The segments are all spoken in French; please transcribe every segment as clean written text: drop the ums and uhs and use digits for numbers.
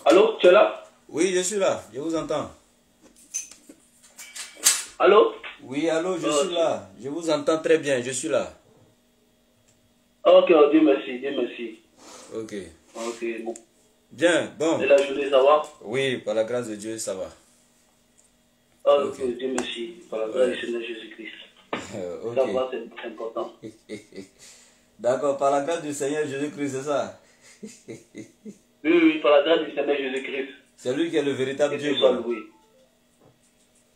Allô, tu es là? Oui, je suis là, je vous entends. Allô? Oui, allô, je suis là. Je vous entends très bien, je suis là. Ok, oh, Dieu merci, Dieu merci. Ok. Ok, bon. Bien, bon. Et la journée, ça va? Oui, par la grâce de Dieu, ça va. Ok, Ok. Dieu merci, par la grâce Ouais. du Seigneur Jésus-Christ. Ok. Ça va, c'est important. D'accord, par la grâce du Seigneur Jésus-Christ, c'est ça. Oui, oui, par la grâce du Seigneur Jésus-Christ. C'est lui qui est le véritable Que Dieu, Dieu soit quoi. loué.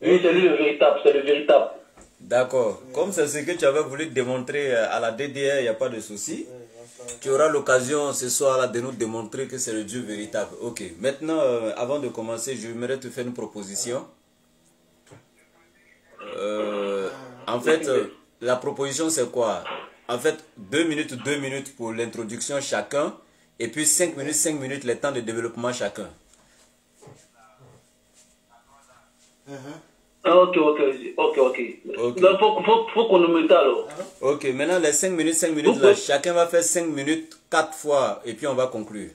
Oui, c'est lui le véritable, c'est le véritable. D'accord. Comme c'est ce que tu avais voulu démontrer à la DDR, il n'y a pas de souci. Tu auras l'occasion ce soir-là de nous démontrer que c'est le Dieu véritable. Ok. Maintenant, avant de commencer, j'aimerais te faire une proposition. En fait, la proposition c'est quoi? En fait, 2 minutes pour l'introduction chacun. Et puis 5 minutes, le temps de développement chacun. Ok, ok, ok, ok. Ok. Donc, faut qu'on nous mette alors. Ok, maintenant les 5 minutes Vous là, pouvez- chacun va faire 5 minutes 4 fois et puis on va conclure.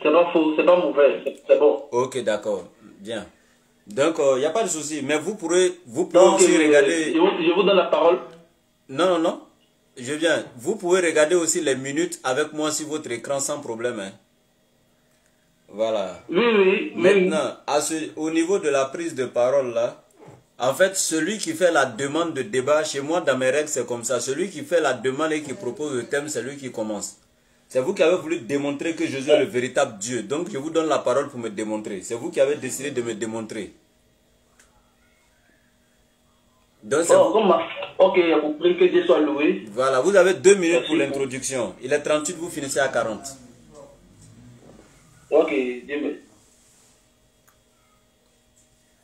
C'est pas faux, c'est pas mauvais, c'est bon. Ok, d'accord, bien. Donc, il n'y a pas de souci, mais vous pourrez Donc, aussi regarder... je vous donne la parole. Non, non, non, je viens. Vous pouvez regarder aussi les minutes avec moi sur votre écran sans problème. Hein. Voilà. Oui, oui, oui. Maintenant, au niveau de la prise de parole là, en fait, celui qui fait la demande de débat, chez moi dans mes règles c'est comme ça, celui qui fait la demande et qui propose le thème, c'est lui qui commence. C'est vous qui avez voulu démontrer que Jésus est le véritable Dieu. Donc je vous donne la parole pour me démontrer. C'est vous qui avez décidé de me démontrer. Donc c'est Oh, ok, j'ai compris, que Dieu soit loué. Voilà, vous avez 2 minutes Merci. pour l'introduction. Il est 38, vous finissez à 40. Ok, Dieu me.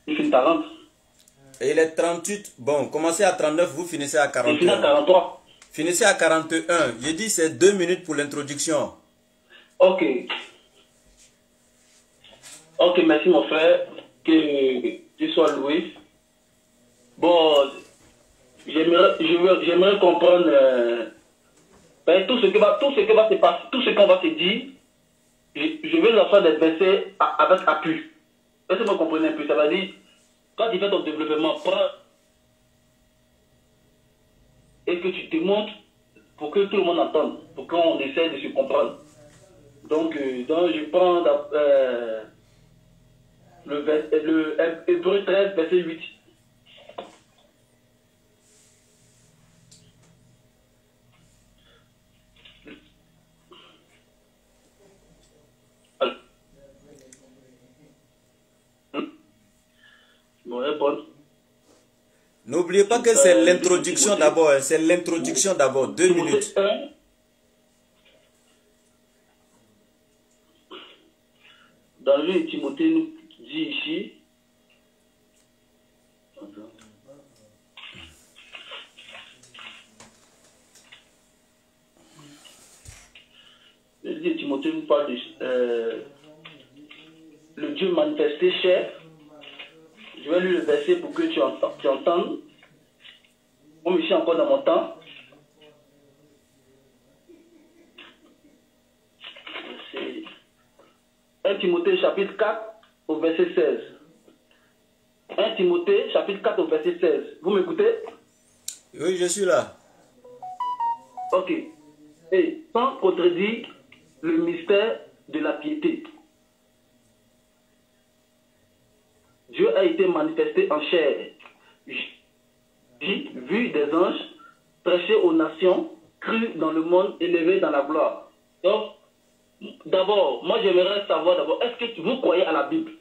Il finit à 40. Et il est 38, bon, commencez à 39, vous finissez à Il finit à 41. 43. Finissez à 41. J'ai dit c'est 2 minutes pour l'introduction. Ok. Ok, merci mon frère. Que Dieu soit loué. Bon, j'aimerais comprendre ben, tout ce que va se passer, tout ce qu'on va se dire. Je vais leur faire des versets avec appui. Est-ce que vous comprenez un peu? Ça veut dire, quand tu fais ton développement, prends et que tu te montres pour que tout le monde entende, pour qu'on essaie de se comprendre. Donc je prends le Hébreu 13, verset 8. Bon, bon. N'oubliez pas que c'est l'introduction d'abord. C'est l'introduction d'abord. 2 minutes. Dans le livre de Timothée, nous dit ici. Le livre de Timothée nous parle de le Dieu manifesté cher. Je vais lire le verset pour que tu entendes. Comme je suis encore dans mon temps. 1 Timothée chapitre 4 au verset 16. 1 Timothée chapitre 4 au verset 16. Vous m'écoutez? Oui, je suis là. Ok. Et sans contredire le mystère de la piété. Dieu a été manifesté en chair, vu des anges, prêché aux nations, cru dans le monde, élevé dans la gloire. Donc, d'abord, moi j'aimerais savoir d'abord, est-ce que vous croyez à la Bible?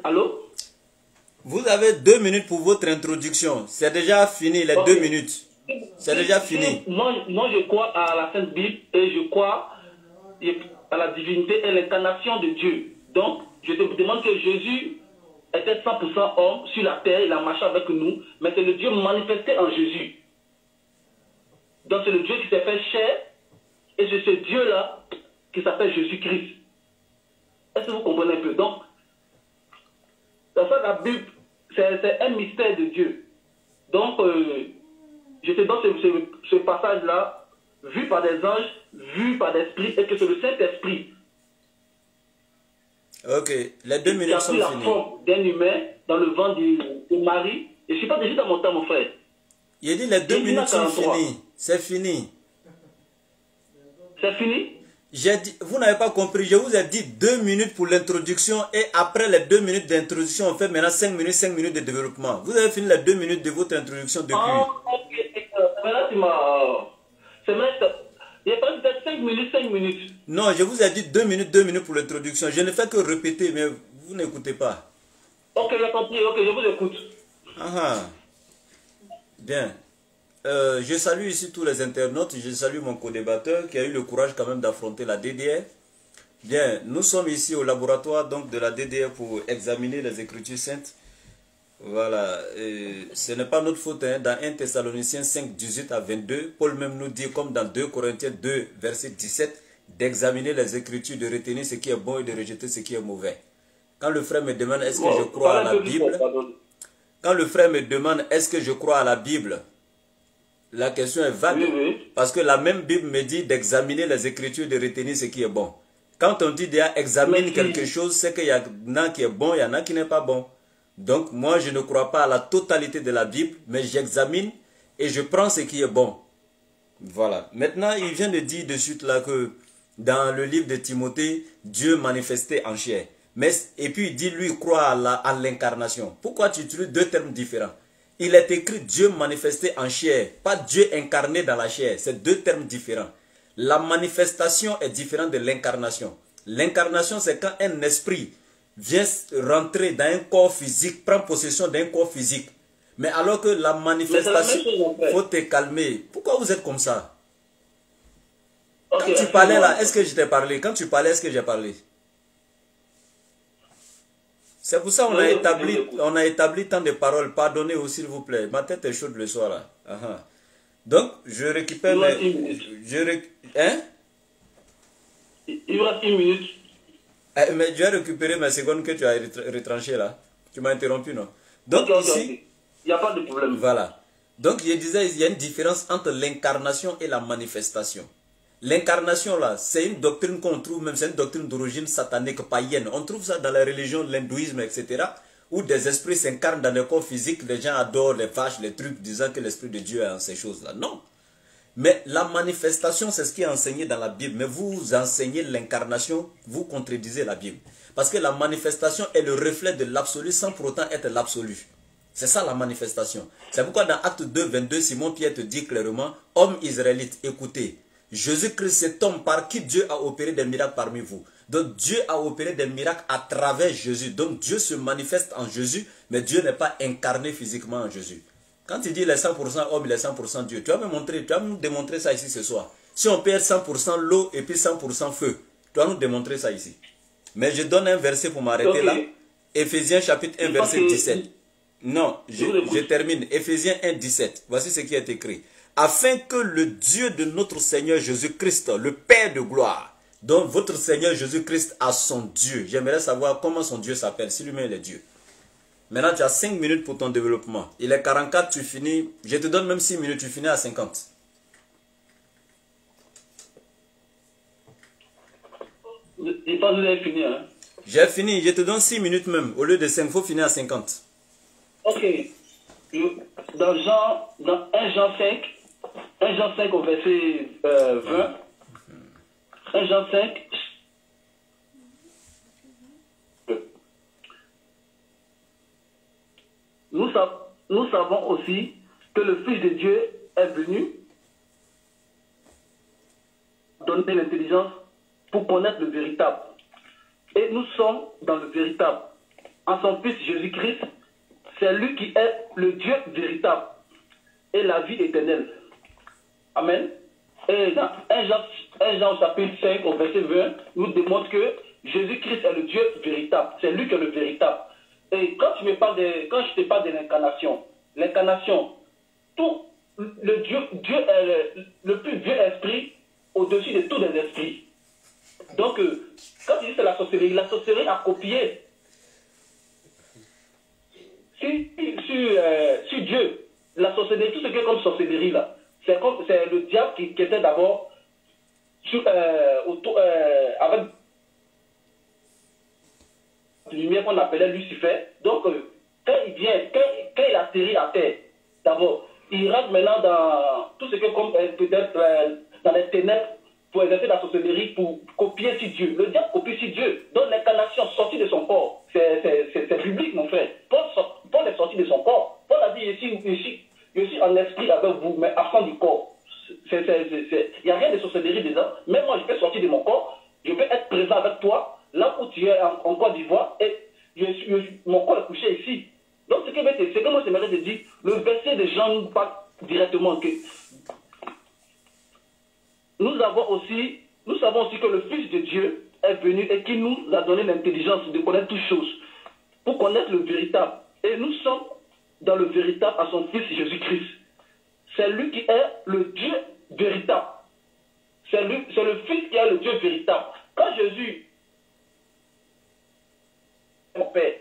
Allô? Vous avez 2 minutes pour votre introduction. C'est déjà fini, les 2 minutes. C'est déjà fini. Moi, je crois à la Sainte Bible et je crois à la divinité et l'incarnation de Dieu. Donc, je te demande que Jésus était 100% homme sur la terre, il a marché avec nous, mais c'est le Dieu manifesté en Jésus. Donc, c'est le Dieu qui s'est fait chair et c'est ce Dieu-là qui s'appelle Jésus-Christ. Est-ce que vous comprenez un peu? Donc, dans ça, la Bible, c'est un mystère de Dieu. Donc, je te donne ce passage-là vu par des anges, vu par des esprits, et que c'est le Saint-Esprit Ok, les 2 qui minutes a sont pris la finies. forme d'un humain dans le ventre de Marie. Et je ne suis pas déjà dans mon temps, mon frère. Il dit les 2 Exode minutes sont 43. finies. C'est fini. C'est fini? J'ai dit, vous n'avez pas compris, je vous ai dit 2 minutes pour l'introduction et après les 2 minutes d'introduction, on fait maintenant 5 minutes de développement. Vous avez fini les 2 minutes de votre introduction depuis. Ah, ok. Maintenant, tu m'as... C'est maintenant... Il n'y a pas peut-être 5 minutes. Non, je vous ai dit 2 minutes pour l'introduction. Je ne fais que répéter, mais vous n'écoutez pas. Ok, j'ai compris. Ok, je vous écoute. Ah ah. Bien. Je salue ici tous les internautes. Je salue mon co-débatteur qui a eu le courage quand même d'affronter la DDR. Bien, nous sommes ici au laboratoire donc de la DDR pour examiner les Écritures saintes. Voilà, ce n'est pas notre faute. Hein. Dans 1 Thessaloniciens 5, 18 à 22, Paul même nous dit, comme dans 2 Corinthiens 2, verset 17, d'examiner les Écritures, de retenir ce qui est bon et de rejeter ce qui est mauvais. Quand le frère me demande est-ce que je crois à la Bible, quand le frère me demande est-ce que je crois à la Bible, la question est vague. Oui, oui. Parce que la même Bible me dit d'examiner les Écritures, de retenir ce qui est bon. Quand on dit déjà examine quelque chose, c'est qu'il y en a qui est bon, il y en a qui n'est pas bon. Donc moi je ne crois pas à la totalité de la Bible, mais j'examine et je prends ce qui est bon. Voilà. Maintenant il vient de dire de suite là que dans le livre de Timothée, Dieu manifesté en chair. Mais, et puis il dit lui croit à l'incarnation. Pourquoi tu utilises deux termes différents? Il est écrit Dieu manifesté en chair, pas Dieu incarné dans la chair. C'est deux termes différents. La manifestation est différente de l'incarnation. L'incarnation c'est quand un esprit vient rentrer dans un corps physique, prend possession d'un corps physique. Mais alors que la manifestation, il faut te calmer. Pourquoi vous êtes comme ça? Quand tu parlais là, est-ce que je t'ai parlé? Quand tu parlais, est-ce que j'ai parlé? C'est pour ça qu'on a établi tant de paroles. Pardonnez-vous s'il vous plaît. Ma tête est chaude le soir là. Donc, je récupère mes... Hein? Il vous reste 1 minute. Mais je vais récupérer mes secondes que tu as retranchées là. Tu m'as interrompu, non? Donc ici... Il n'y a pas de problème. Voilà. Donc je disais, il y a une différence entre l'incarnation et la manifestation. L'incarnation là, c'est une doctrine qu'on trouve, même c'est une doctrine d'origine satanique, païenne. On trouve ça dans la religion, l'hindouisme, etc. Où des esprits s'incarnent dans le corps physique, les gens adorent les vaches, les trucs, disant que l'esprit de Dieu est en ces choses-là. Non. Mais la manifestation, c'est ce qui est enseigné dans la Bible. Mais vous enseignez l'incarnation, vous contredisez la Bible. Parce que la manifestation est le reflet de l'absolu sans pour autant être l'absolu. C'est ça la manifestation. C'est pourquoi dans Acte 2, 22, Simon-Pierre te dit clairement, hommes israélites, écoutez, Jésus-Christ, cet homme par qui Dieu a opéré des miracles parmi vous. Donc Dieu a opéré des miracles à travers Jésus. Donc Dieu se manifeste en Jésus, mais Dieu n'est pas incarné physiquement en Jésus. Quand il dit il est 100% homme, il est 100% Dieu. Tu vas me démontrer ça ici ce soir. Si on perd 100% l'eau et puis 100% feu, tu vas nous démontrer ça ici. Mais je donne un verset pour m'arrêter là. Éphésiens chapitre 1, verset 17. Non, je termine. Éphésiens 1, 17. Voici ce qui est écrit. Afin que le Dieu de notre Seigneur Jésus-Christ, le Père de gloire, donc votre Seigneur Jésus-Christ a son Dieu. J'aimerais savoir comment son Dieu s'appelle, si lui-même est Dieu. Maintenant, tu as 5 minutes pour ton développement. Il est 44, tu finis. Je te donne même 6 minutes, tu finis à 50. Je pense que vous avez fini, hein? J'ai fini, je te donne 6 minutes même. Au lieu de 5, il faut finir à 50. Ok. Dans 1 Jean 5 au verset 20. 1 Jean 5. Nous savons aussi que le Fils de Dieu est venu donner l'intelligence pour connaître le véritable. Et nous sommes dans le véritable. En son Fils Jésus-Christ, c'est lui qui est le Dieu véritable et la vie éternelle. Amen. Et dans 1 Jean chapitre 5 au verset 20, nous démontre que Jésus-Christ est le Dieu véritable. C'est lui qui est le véritable. Et quand je te parle de l'incarnation, tout Dieu est le plus vieux esprit au-dessus de tous les esprits. Donc, quand tu dis c'est la sorcellerie a copié sur Dieu. La sorcellerie, tout ce qui est comme sorcellerie là, c'est comme c'est le diable qui était d'abord avec une lumière qu'on appelait Lucifer. Donc, quand il vient, quand il atterrit à terre, d'abord, il rentre maintenant dans tout ce que peut-être dans les ténèbres pour exercer la sorcellerie, pour copier sur Dieu. Le diable copie sur Dieu. Donc l'incarnation sortie de son corps, c'est biblique, mon frère. Paul est sorti de son corps. Paul a dit, je suis en esprit avec vous, mais absent du corps. Il n'y a rien de sorcellerie dedans. Même moi, je peux sortir de mon corps, je peux être présent avec toi, là où tu es en Côte d'Ivoire, et mon corps est couché ici. Donc, ce que moi, j'aimerais te dire, le verset de Jean nous parle directement que nous savons aussi que le Fils de Dieu est venu et qui nous a donné l'intelligence de connaître toutes choses, pour connaître le véritable. Et nous sommes dans le véritable à son Fils Jésus-Christ. C'est lui qui est le Dieu véritable. C'est le Fils qui est le Dieu véritable. Quand Jésus, mon Père,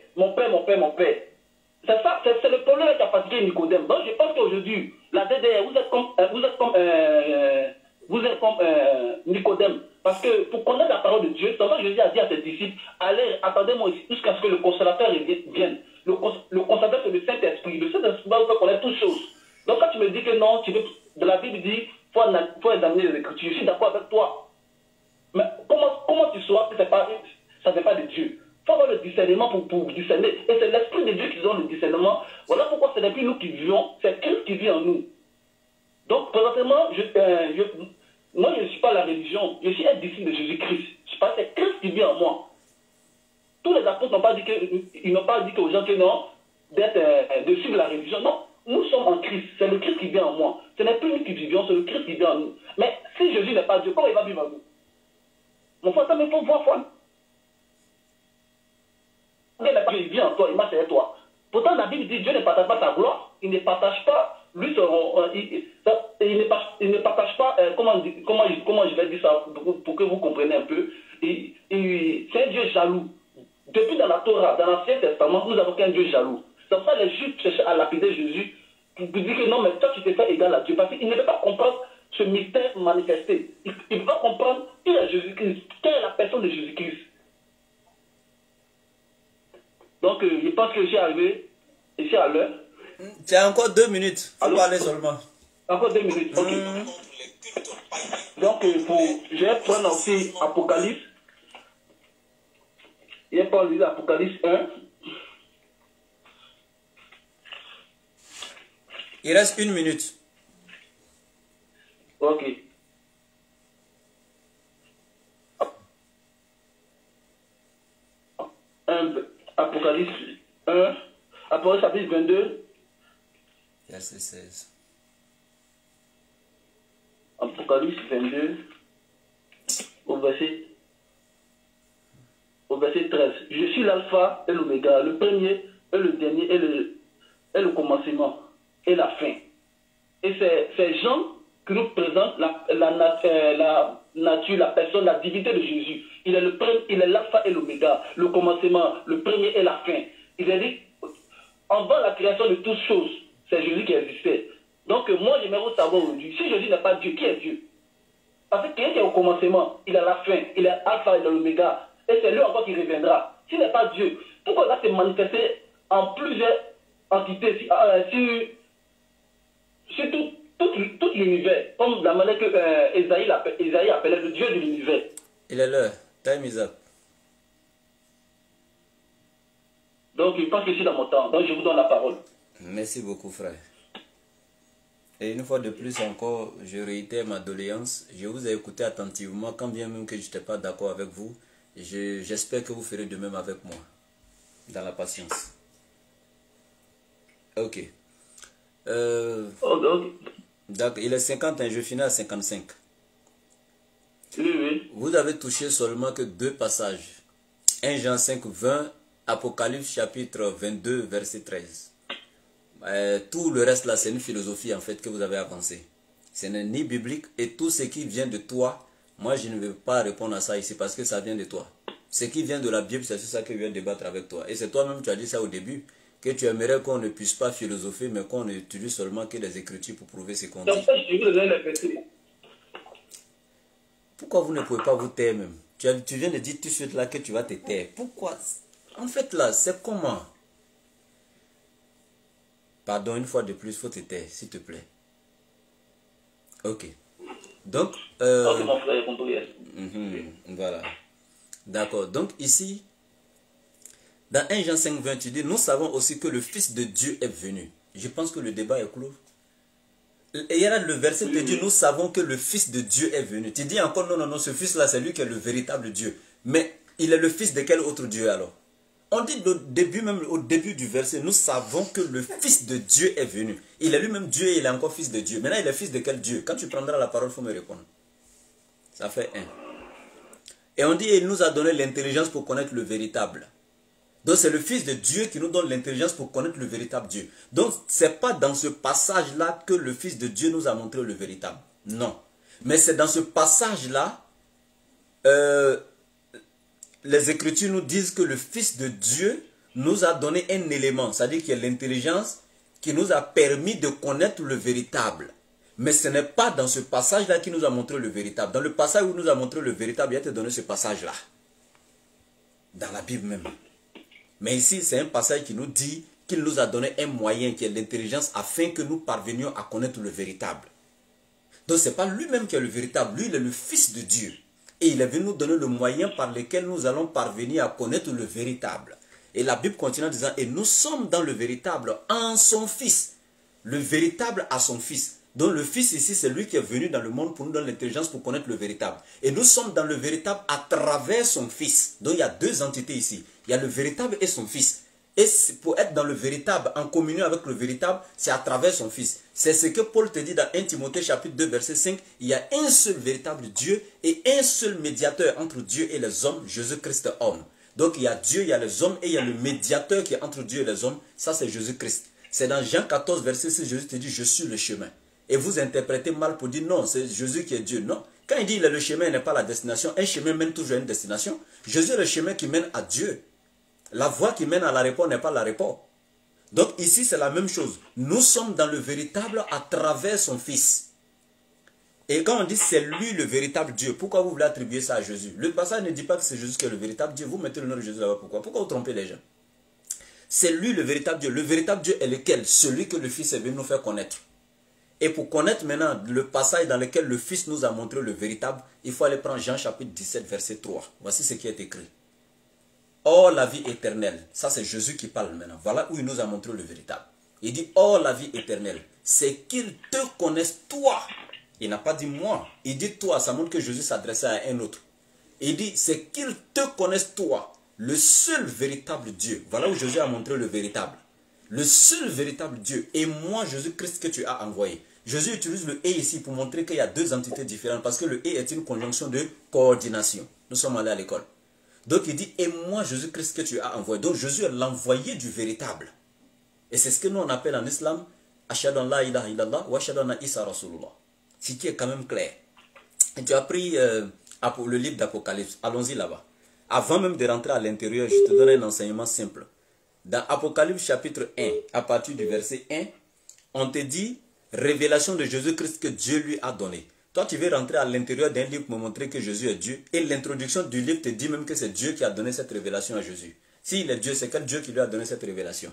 c'est le problème qui a fatigué Nicodème. Donc je pense qu'aujourd'hui, la DDR, vous êtes comme Nicodème. Parce que pour connaître la parole de Dieu, Jésus a dit à ses disciples, allez, attendez-moi ici jusqu'à ce que le consolateur vienne. Le consolateur, c'est le Saint-Esprit. Le Saint-Esprit va vous faire connaître toutes choses. Donc quand tu me dis que non, de la Bible dit, faut examiner les Écritures, je suis d'accord avec toi. Mais comment tu sauras que ça ne fait pas de Dieu? Il faut avoir le discernement pour discerner. Et c'est l'Esprit de Dieu qui donne le discernement. Voilà pourquoi ce n'est plus nous qui vivons, c'est Christ qui vit en nous. Donc, présentement, moi, je ne suis pas la religion, je suis un disciple de Jésus-Christ. C'est Christ qui vit en moi. Tous les apôtres n'ont pas dit aux gens que non, de suivre la religion. Non, nous sommes en Christ. C'est le Christ qui vit en moi. Ce n'est plus nous qui vivons, c'est le Christ qui vit en nous. Mais si Jésus n'est pas Dieu, comment il va vivre en nous? Mon frère, il faut voir foi. Il vit en toi, il marche avec toi. Pourtant, la Bible dit Dieu ne partage pas sa gloire, il ne partage pas, lui, il ne partage pas, comment je vais dire ça pour que vous compreniez un peu. C'est un Dieu jaloux. Depuis dans la Torah, dans l'Ancien Testament, nous avons qu'un Dieu jaloux. C'est pour ça que les Juifs cherchaient à lapider Jésus pour dire que non, mais toi tu te fais égal à Dieu. Parce qu'il ne veut pas comprendre ce mystère manifesté. Il ne veut pas comprendre qui est Jésus-Christ, quelle est la personne de Jésus-Christ. Donc, je pense que j'ai arrivé ici à l'heure. Tu as encore 2 minutes. Il faut parler seulement. Encore 2 minutes, ok. Donc, je vais prendre aussi Apocalypse. Je vais prendre l'Apocalypse 1. Il reste 1 minute. Ok. Apocalypse 1, Apocalypse chapitre 22. Verset 16. Apocalypse 22, au verset 13. Je suis l'alpha et l'oméga, le premier et le dernier et le commencement et la fin. Et c'est Jean qui nous présente la nature, la personne, la divinité de Jésus. Il est l'alpha et l'oméga, le commencement, le premier et la fin. Il a dit, avant la création de toutes choses, c'est Jésus qui existait. Donc moi, j'aimerais savoir aujourd'hui, si Jésus n'est pas Dieu, qui est Dieu? Parce que quelqu'un qui est au commencement, il est à la fin, il est alpha, il est l'oméga, et c'est lui encore qui reviendra. S'il n'est pas Dieu, pourquoi il va se manifester en plusieurs entités, sur tout l'univers, comme la manière que Isaïe appelait le Dieu de l'univers. Il est l'heure. Time is up. Donc, je pense que je suis dans mon temps. Donc, je vous donne la parole. Merci beaucoup, frère. Et une fois de plus encore, je réitère ma doléance. Je vous ai écouté attentivement, quand bien même que je n'étais pas d'accord avec vous. J'espère que vous ferez de même avec moi, dans la patience. Ok. Donc, il est 51, je finis à 55. Oui. Vous avez touché seulement que 2 passages. 1 Jean 5, 20, Apocalypse chapitre 22, verset 13. Tout le reste là, c'est une philosophie en fait que vous avez avancée. Ce n'est ni biblique et tout ce qui vient de toi, moi je ne vais pas répondre à ça ici parce que ça vient de toi. Ce qui vient de la Bible, c'est ça que je viens débattre avec toi. Et c'est toi-même, tu as dit ça au début, que tu aimerais qu'on ne puisse pas philosopher, mais qu'on utilise seulement que les Écritures pour prouver ce qu'on dit. Donc, je vais donner les versets. Pourquoi vous ne pouvez pas vous taire même? Tu viens de dire tout de suite là que tu vas te taire. Pourquoi? En fait là, c'est comment? Pardon, une fois de plus, il faut te taire, s'il te plaît. Ok. Donc, Ok, mon frère, j'ai compris. voilà. D'accord. Donc ici, dans 1 Jean 5, 20, tu dis, nous savons aussi que le Fils de Dieu est venu. Je pense que le débat est clos. Et il y a le verset qui te dit, nous savons que le Fils de Dieu est venu. Tu dis encore, non, non, non, ce Fils-là, c'est lui qui est le véritable Dieu. Mais il est le Fils de quel autre Dieu alors? On dit même au début du verset, nous savons que le Fils de Dieu est venu. Il est lui-même Dieu et il est encore Fils de Dieu. Maintenant, il est Fils de quel Dieu? Quand tu prendras la parole, il faut me répondre. Ça fait 1. Et on dit, il nous a donné l'intelligence pour connaître le véritable. Donc c'est le Fils de Dieu qui nous donne l'intelligence pour connaître le véritable Dieu. Donc ce n'est pas dans ce passage-là que le Fils de Dieu nous a montré le véritable. Non. Mais c'est dans ce passage-là, les Écritures nous disent que le Fils de Dieu nous a donné un élément, c'est-à-dire qu'il y a l'intelligence qui nous a permis de connaître le véritable. Mais ce n'est pas dans ce passage-là qu'il nous a montré le véritable. Dans le passage où il nous a montré le véritable, il a te donné ce passage-là. Dans la Bible même. Mais ici, c'est un passage qui nous dit qu'il nous a donné un moyen qui est l'intelligence afin que nous parvenions à connaître le véritable. Donc, ce n'est pas lui-même qui est le véritable. Lui, il est le Fils de Dieu. Et il est venu nous donner le moyen par lequel nous allons parvenir à connaître le véritable. Et la Bible continue en disant, et nous sommes dans le véritable en son Fils. Le véritable à son Fils. Donc le Fils ici, c'est lui qui est venu dans le monde pour nous donner l'intelligence pour connaître le véritable. Et nous sommes dans le véritable à travers son Fils. Donc il y a deux entités ici. Il y a le véritable et son Fils. Et pour être dans le véritable, en communion avec le véritable, c'est à travers son Fils. C'est ce que Paul te dit dans 1 Timothée chapitre 2 verset 5. Il y a un seul véritable Dieu et un seul médiateur entre Dieu et les hommes, Jésus-Christ homme. Donc il y a Dieu, il y a les hommes et il y a le médiateur qui est entre Dieu et les hommes. Ça c'est Jésus-Christ. C'est dans Jean 14 verset 6, Jésus te dit, je suis le chemin. Et vous interprétez mal pour dire non, c'est Jésus qui est Dieu. Non. Quand il dit il est le chemin, il n'est pas la destination. Un chemin mène toujours à une destination. Jésus est le chemin qui mène à Dieu. La voie qui mène à la réponse n'est pas la réponse. Donc ici, c'est la même chose. Nous sommes dans le véritable à travers son Fils. Et quand on dit c'est lui le véritable Dieu, pourquoi vous voulez attribuer ça à Jésus? Le passage ne dit pas que c'est Jésus qui est le véritable Dieu. Vous mettez le nom de Jésus là-bas. Pourquoi? Pourquoi vous trompez les gens? C'est lui le véritable Dieu. Le véritable Dieu est lequel? Celui que le Fils est venu nous faire connaître. Et pour connaître maintenant le passage dans lequel le Fils nous a montré le véritable, il faut aller prendre Jean chapitre 17 verset 3. Voici ce qui est écrit. Or la vie éternelle, ça c'est Jésus qui parle maintenant. Voilà où il nous a montré le véritable. Il dit, or la vie éternelle, c'est qu'ils te connaissent toi. Il n'a pas dit moi. Il dit toi, ça montre que Jésus s'adressait à un autre. Il dit, c'est qu'ils te connaissent toi, le seul véritable Dieu. Voilà où Jésus a montré le véritable. Le seul véritable Dieu et moi, Jésus-Christ que tu as envoyé. Jésus utilise le « et » ici pour montrer qu'il y a deux entités différentes parce que le « et » est une conjonction de coordination. Nous sommes allés à l'école. Donc il dit « et moi, Jésus-Christ que tu as envoyé ». Donc Jésus est l'envoyé du véritable. Et c'est ce que nous on appelle en islam « Ashhadu an la ilaha illallah wa ashhadu anna Isa Rasulullah ». Ce qui est quand même clair. Et tu as pris le livre d'Apocalypse. Allons-y là-bas. Avant même de rentrer à l'intérieur, je te donne un enseignement simple. Dans Apocalypse chapitre 1, à partir du verset 1, on te dit révélation de Jésus-Christ que Dieu lui a donné. Toi, tu veux rentrer à l'intérieur d'un livre pour montrer que Jésus est Dieu. Et l'introduction du livre te dit même que c'est Dieu qui a donné cette révélation à Jésus. S'il est Dieu, c'est quel Dieu qui lui a donné cette révélation?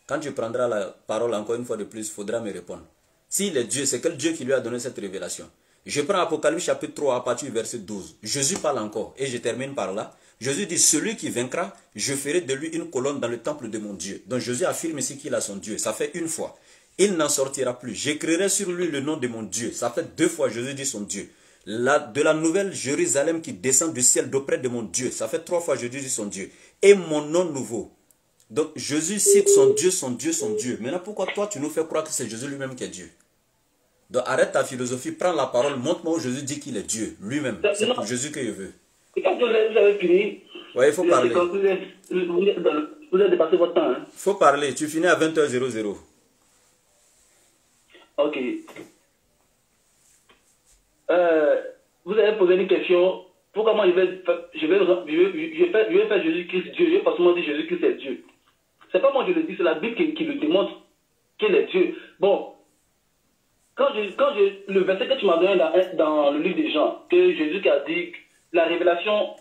Quand tu prendras la parole encore une fois de plus, il faudra me répondre. S'il est Dieu, c'est quel Dieu qui lui a donné cette révélation? Je prends Apocalypse chapitre 3 à partir du verset 12. Jésus parle encore et je termine par là. Jésus dit, celui qui vaincra, je ferai de lui une colonne dans le temple de mon Dieu. Donc Jésus affirme ici qu'il a son Dieu. Ça fait une fois. Il n'en sortira plus. J'écrirai sur lui le nom de mon Dieu. Ça fait deux fois Jésus dit son Dieu. De la nouvelle Jérusalem qui descend du ciel d'auprès de mon Dieu. Ça fait trois fois Jésus dit son Dieu. Et mon nom nouveau. Donc Jésus cite son Dieu, son Dieu, son Dieu. Maintenant pourquoi toi tu nous fais croire que c'est Jésus lui-même qui est Dieu? Donc arrête ta philosophie, prends la parole, montre-moi où Jésus dit qu'il est Dieu, lui-même. C'est pour Jésus que je veux. Et quand vous avez fini, oui, il faut parler. Vous avez dépassé votre temps. Il faut parler, tu finis à 20h00. Ok. Vous avez posé une question. Pourquoi moi je vais faire Jésus-Christ Dieu? Je vais pas seulement dire Jésus-Christ est Dieu. C'est pas moi je le dis, c'est la Bible qui le démontre qu'il est Dieu. Bon, le verset que tu m'as donné dans le livre des Jean, que Jésus qui a dit, la révélation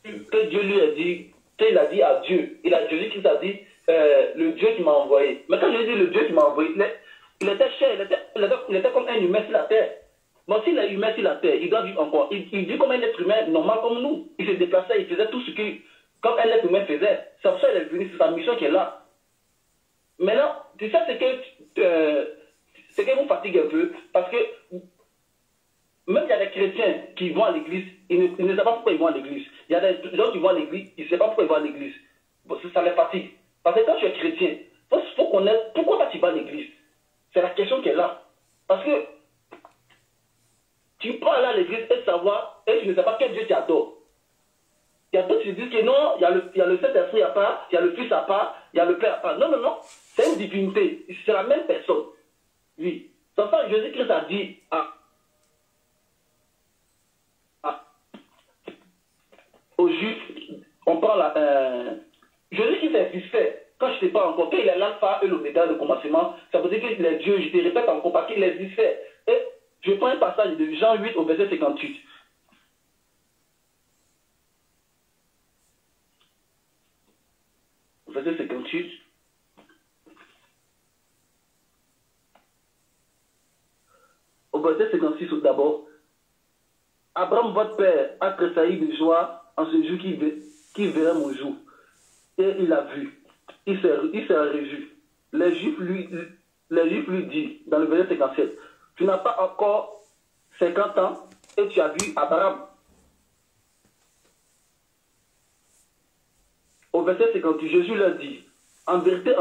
que Dieu lui a dit, qu'il a dit à Dieu, Jésus-Christ a dit, le Dieu qui m'a envoyé. Mais quand je dis le Dieu qui m'a envoyé, il était cher, il était comme un humain sur la terre. Bon, s'il est humain sur la terre, il doit vivre encore. Il vit comme un être humain normal comme nous. Il se déplaçait, il faisait tout ce comme un être humain faisait. C'est pour ça qu'il est venu, c'est sa mission qui est là. Maintenant, tu sais ce qui vous fatigue un peu, parce que même il y a des chrétiens qui vont à l'église, ils ne savent pas pourquoi ils vont à l'église. Il y a des gens qui vont à l'église, ils ne savent pas pourquoi ils vont à l'église. Bon, ça les fatigue. Parce que quand tu es chrétien, il faut connaître pourquoi tu vas à l'église. C'est la question qui est là. Parce que tu peux aller à l'église et savoir, et tu ne sais pas quel Dieu tu adores. Il y a d'autres qui disent que non, il y a le Saint-Esprit à part, il y a le Fils à part, il y a le Père à part. Non, non, non. C'est une divinité. C'est la même personne. Oui. C'est pour ça que Jésus-Christ a dit aux Juifs, on parle Jésus-Christ existait. Quand je ne sais pas encore, qu'il est l'alpha et l'oméga, le commencement, ça veut dire qu'il est Dieu. Je te répète encore, parce qu'il existait. Et je prends un passage de Jean 8 au verset 58. Verset 58. Au verset 56 d'abord. Abraham, votre père, a tressailli de joie en ce jour qui verra mon jour. Et il a vu. Il s'est réjoui. Les Juifs lui disent, dans le verset 57, tu n'as pas encore 50 ans et tu as vu Abraham. Au verset 58, Jésus leur dit, en vérité,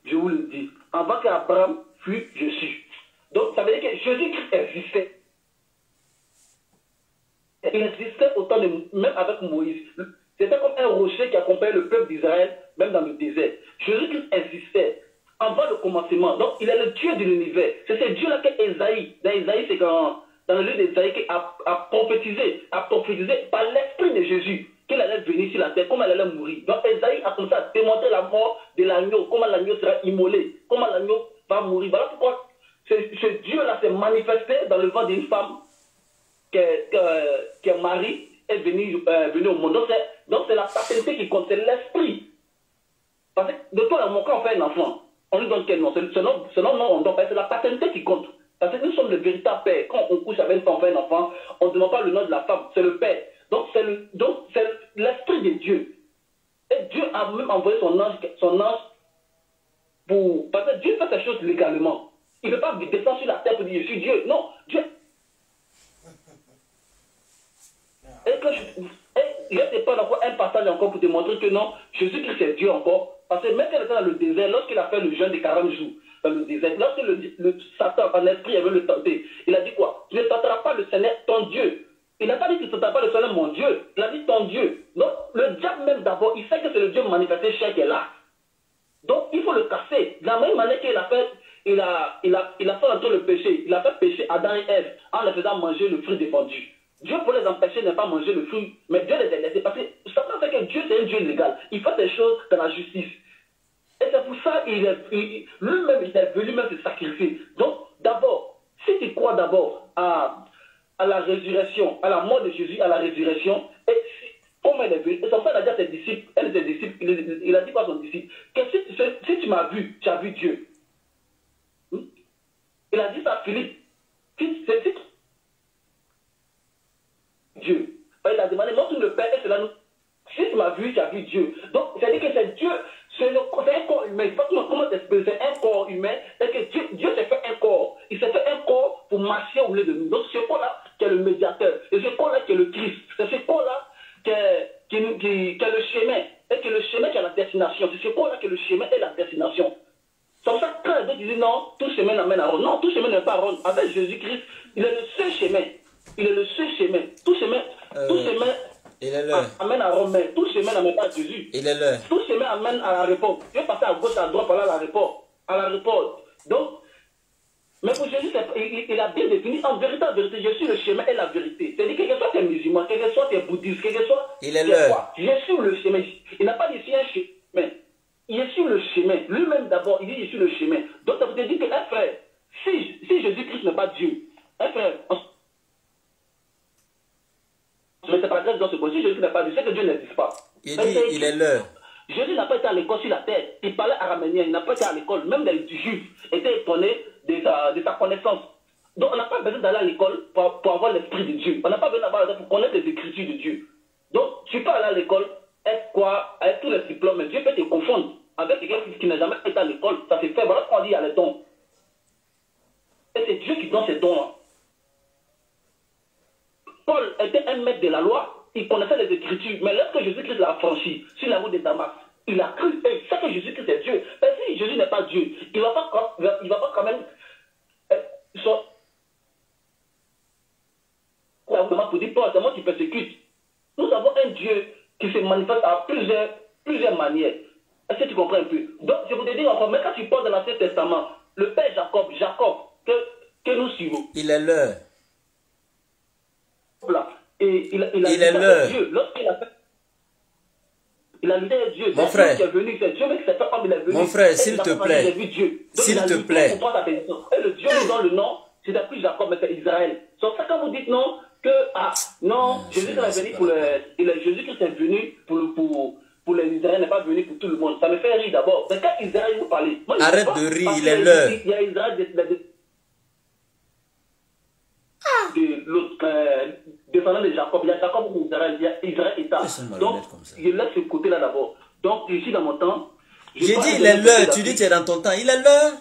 je vous le dis, avant qu'Abraham fût, je suis. Donc, ça veut dire que Jésus-Christ existait. Il existait autant même avec Moïse. C'était comme un rocher qui accompagnait le peuple d'Israël, même dans le désert. Jésus-Christ existait avant le commencement. Donc, il est le Dieu de l'univers. C'est ce Dieu-là qu'Ésaïe, dans Ésaïe, c'est dans le livre d'Ésaïe, a prophétisé par l'Esprit de Jésus qu'il allait venir sur la terre, comment elle allait mourir. Donc, Ésaïe a comme ça démontré la mort de l'agneau, comment l'agneau sera immolé, comment l'agneau va mourir. Voilà pourquoi ce Dieu-là s'est manifesté dans le ventre d'une femme que Marie est venue au monde. Donc c'est la paternité qui compte, c'est l'esprit. Parce que de toi, quand on fait un enfant, on lui donne quel nom? Ce nom, non, on donne pas, c'est la paternité qui compte. Parce que nous sommes le véritable père. Quand on couche avec une femme, on fait un enfant, on ne demande pas le nom de la femme, c'est le père. Donc c'est l'esprit de Dieu. Et Dieu a même envoyé son ange pour... Parce que Dieu fait ces choses légalement. Il ne veut pas descendre sur la terre pour dire je suis Dieu. Non, Dieu... Et je te parle encore un passage encore pour te montrer que non, Jésus-Christ est Dieu encore. Parce que même quand il était dans le désert, lorsqu'il a fait le jeûne de 40 jours dans le désert, lorsque le Satan, en esprit, avait le tenté, il a dit quoi? Tu ne tenteras pas le Seigneur, ton Dieu. Il n'a pas dit que tu ne tenteras pas le Seigneur, mon Dieu. Il a dit ton Dieu. Donc, le diable même d'abord, il sait que c'est le Dieu manifesté cher qui est là. Donc, il faut le casser. De la même manière qu'il a fait, il a fait entrer le péché. Il a fait pécher Adam et Ève en leur faisant manger le fruit défendu. Dieu pour les empêcher de ne pas manger le fruit, mais Dieu les a laissés. Parce que Satan fait que Dieu, c'est un Dieu légal. Il fait des choses dans la justice. Et c'est pour ça qu'il lui-même, il est venu même se sacrifier. Donc, d'abord, si tu crois d'abord à la résurrection, à la mort de Jésus, à la résurrection, et comment elle est venue, et son frère a dit à ses disciples, il a dit quoi à son disciple, que si tu m'as vu, tu as vu Dieu. Il a dit ça à Philippe. Dieu. Il a demandé, montre le Père et cela nous. Si tu m'as vu, tu as vu Dieu. Donc, c'est-à-dire que c'est Dieu, c'est un corps humain. Comment t'expliquer? C'est un corps humain. C'est que Dieu s'est fait un corps. Il s'est fait un corps pour marcher au milieu de nous. Donc, ce corps-là qui est le médiateur. Et ce corps-là qui est le Christ. C'est ce corps-là qui est le chemin. Et que le chemin qui a la destination. C'est ce corps-là qui est le chemin et la destination. C'est pour ça que quand les autres disent non, tout chemin amène à Rome. Non, tout chemin n'est pas à Rome. Avec Jésus-Christ, il est le seul chemin. Il est le seul chemin. Tout chemin amène à Rome, mais tout chemin n'amène pas à Jésus. Tout chemin amène à la réponse. Tu veux passer à gauche, à droite, voilà la réponse. À la réponse. Donc, mais pour Jésus, il il a bien défini en vérité, je suis le chemin et la vérité. C'est-à-dire, quel que soit tes musulmans, quel que soit tes bouddhistes, quel que soit il est l'heure. Je suis le chemin. Il n'a pas dit c'est un chemin. Il est sur le chemin. Lui-même d'abord, il dit je suis le chemin. Donc ça veut dire qu'un frère, si Jésus-Christ n'est pas Dieu, un frère, mais c'est pas grave dans ce point. Si Jésus n'est pas Dieu, c'est que Dieu n'existe pas. Il dit il est l'heure. Jésus n'a pas été à l'école sur la terre. Il parlait araménien, il n'a pas été à l'école. Même les juifs étaient étonnés de sa connaissance. Donc on n'a pas besoin d'aller à l'école pour avoir l'esprit de Dieu. On n'a pas besoin d'aller pour connaître les écritures de Dieu. Donc tu peux aller à l'école, être quoi, avec tous les diplômes, Dieu peut te confondre avec quelqu'un qui n'a jamais été à l'école. Ça se fait. Voilà qu'on dit il y a les dons. Et c'est Dieu qui donne ces dons-là. Paul était un maître de la loi, il connaissait les Écritures, mais lorsque Jésus-Christ l'a franchi sur la route de Damas, il a cru et il sait que Jésus-Christ est Dieu. Mais si Jésus n'est pas Dieu, il ne va pas quand même pour dire Paul, c'est moi qui persécute. Nous avons un Dieu qui se manifeste à plusieurs manières. Est-ce que tu comprends un peu? Donc je vous dis encore, mais quand tu parles de l'Ancien Testament, le père Jacob, que nous suivons. Il est l'heure. Et il a est l'heure. Dieu. Lorsqu'il a fait, il a lutté avec Dieu. Mon frère. Qui est venu, c'est Dieu, mais qui s'est fait homme, il est venu. Mon frère, s'il te plaît. S'il te plaît. Et le Dieu lui donne le nom, c'est plus Jacob, mais c'est Israël. Donc ça, quand vous dites non, Jésus-Christ est venu pour Jésus-Christ est venu pour les Israéliens, n'est pas venu pour tout le monde. Ça me fait rire d'abord. Mais quand Israël vous parlez, arrête de rire, il est l'heure. Il y a Israël de l'autre descendant de Jacob, il y a Jacob ou Israël, il y a Israël État. Donc, je laisse ce côté-là d'abord. Donc, ici dans mon temps, j'ai dit il est l'heure, tu dis tu es dans ton temps, il est l'heure.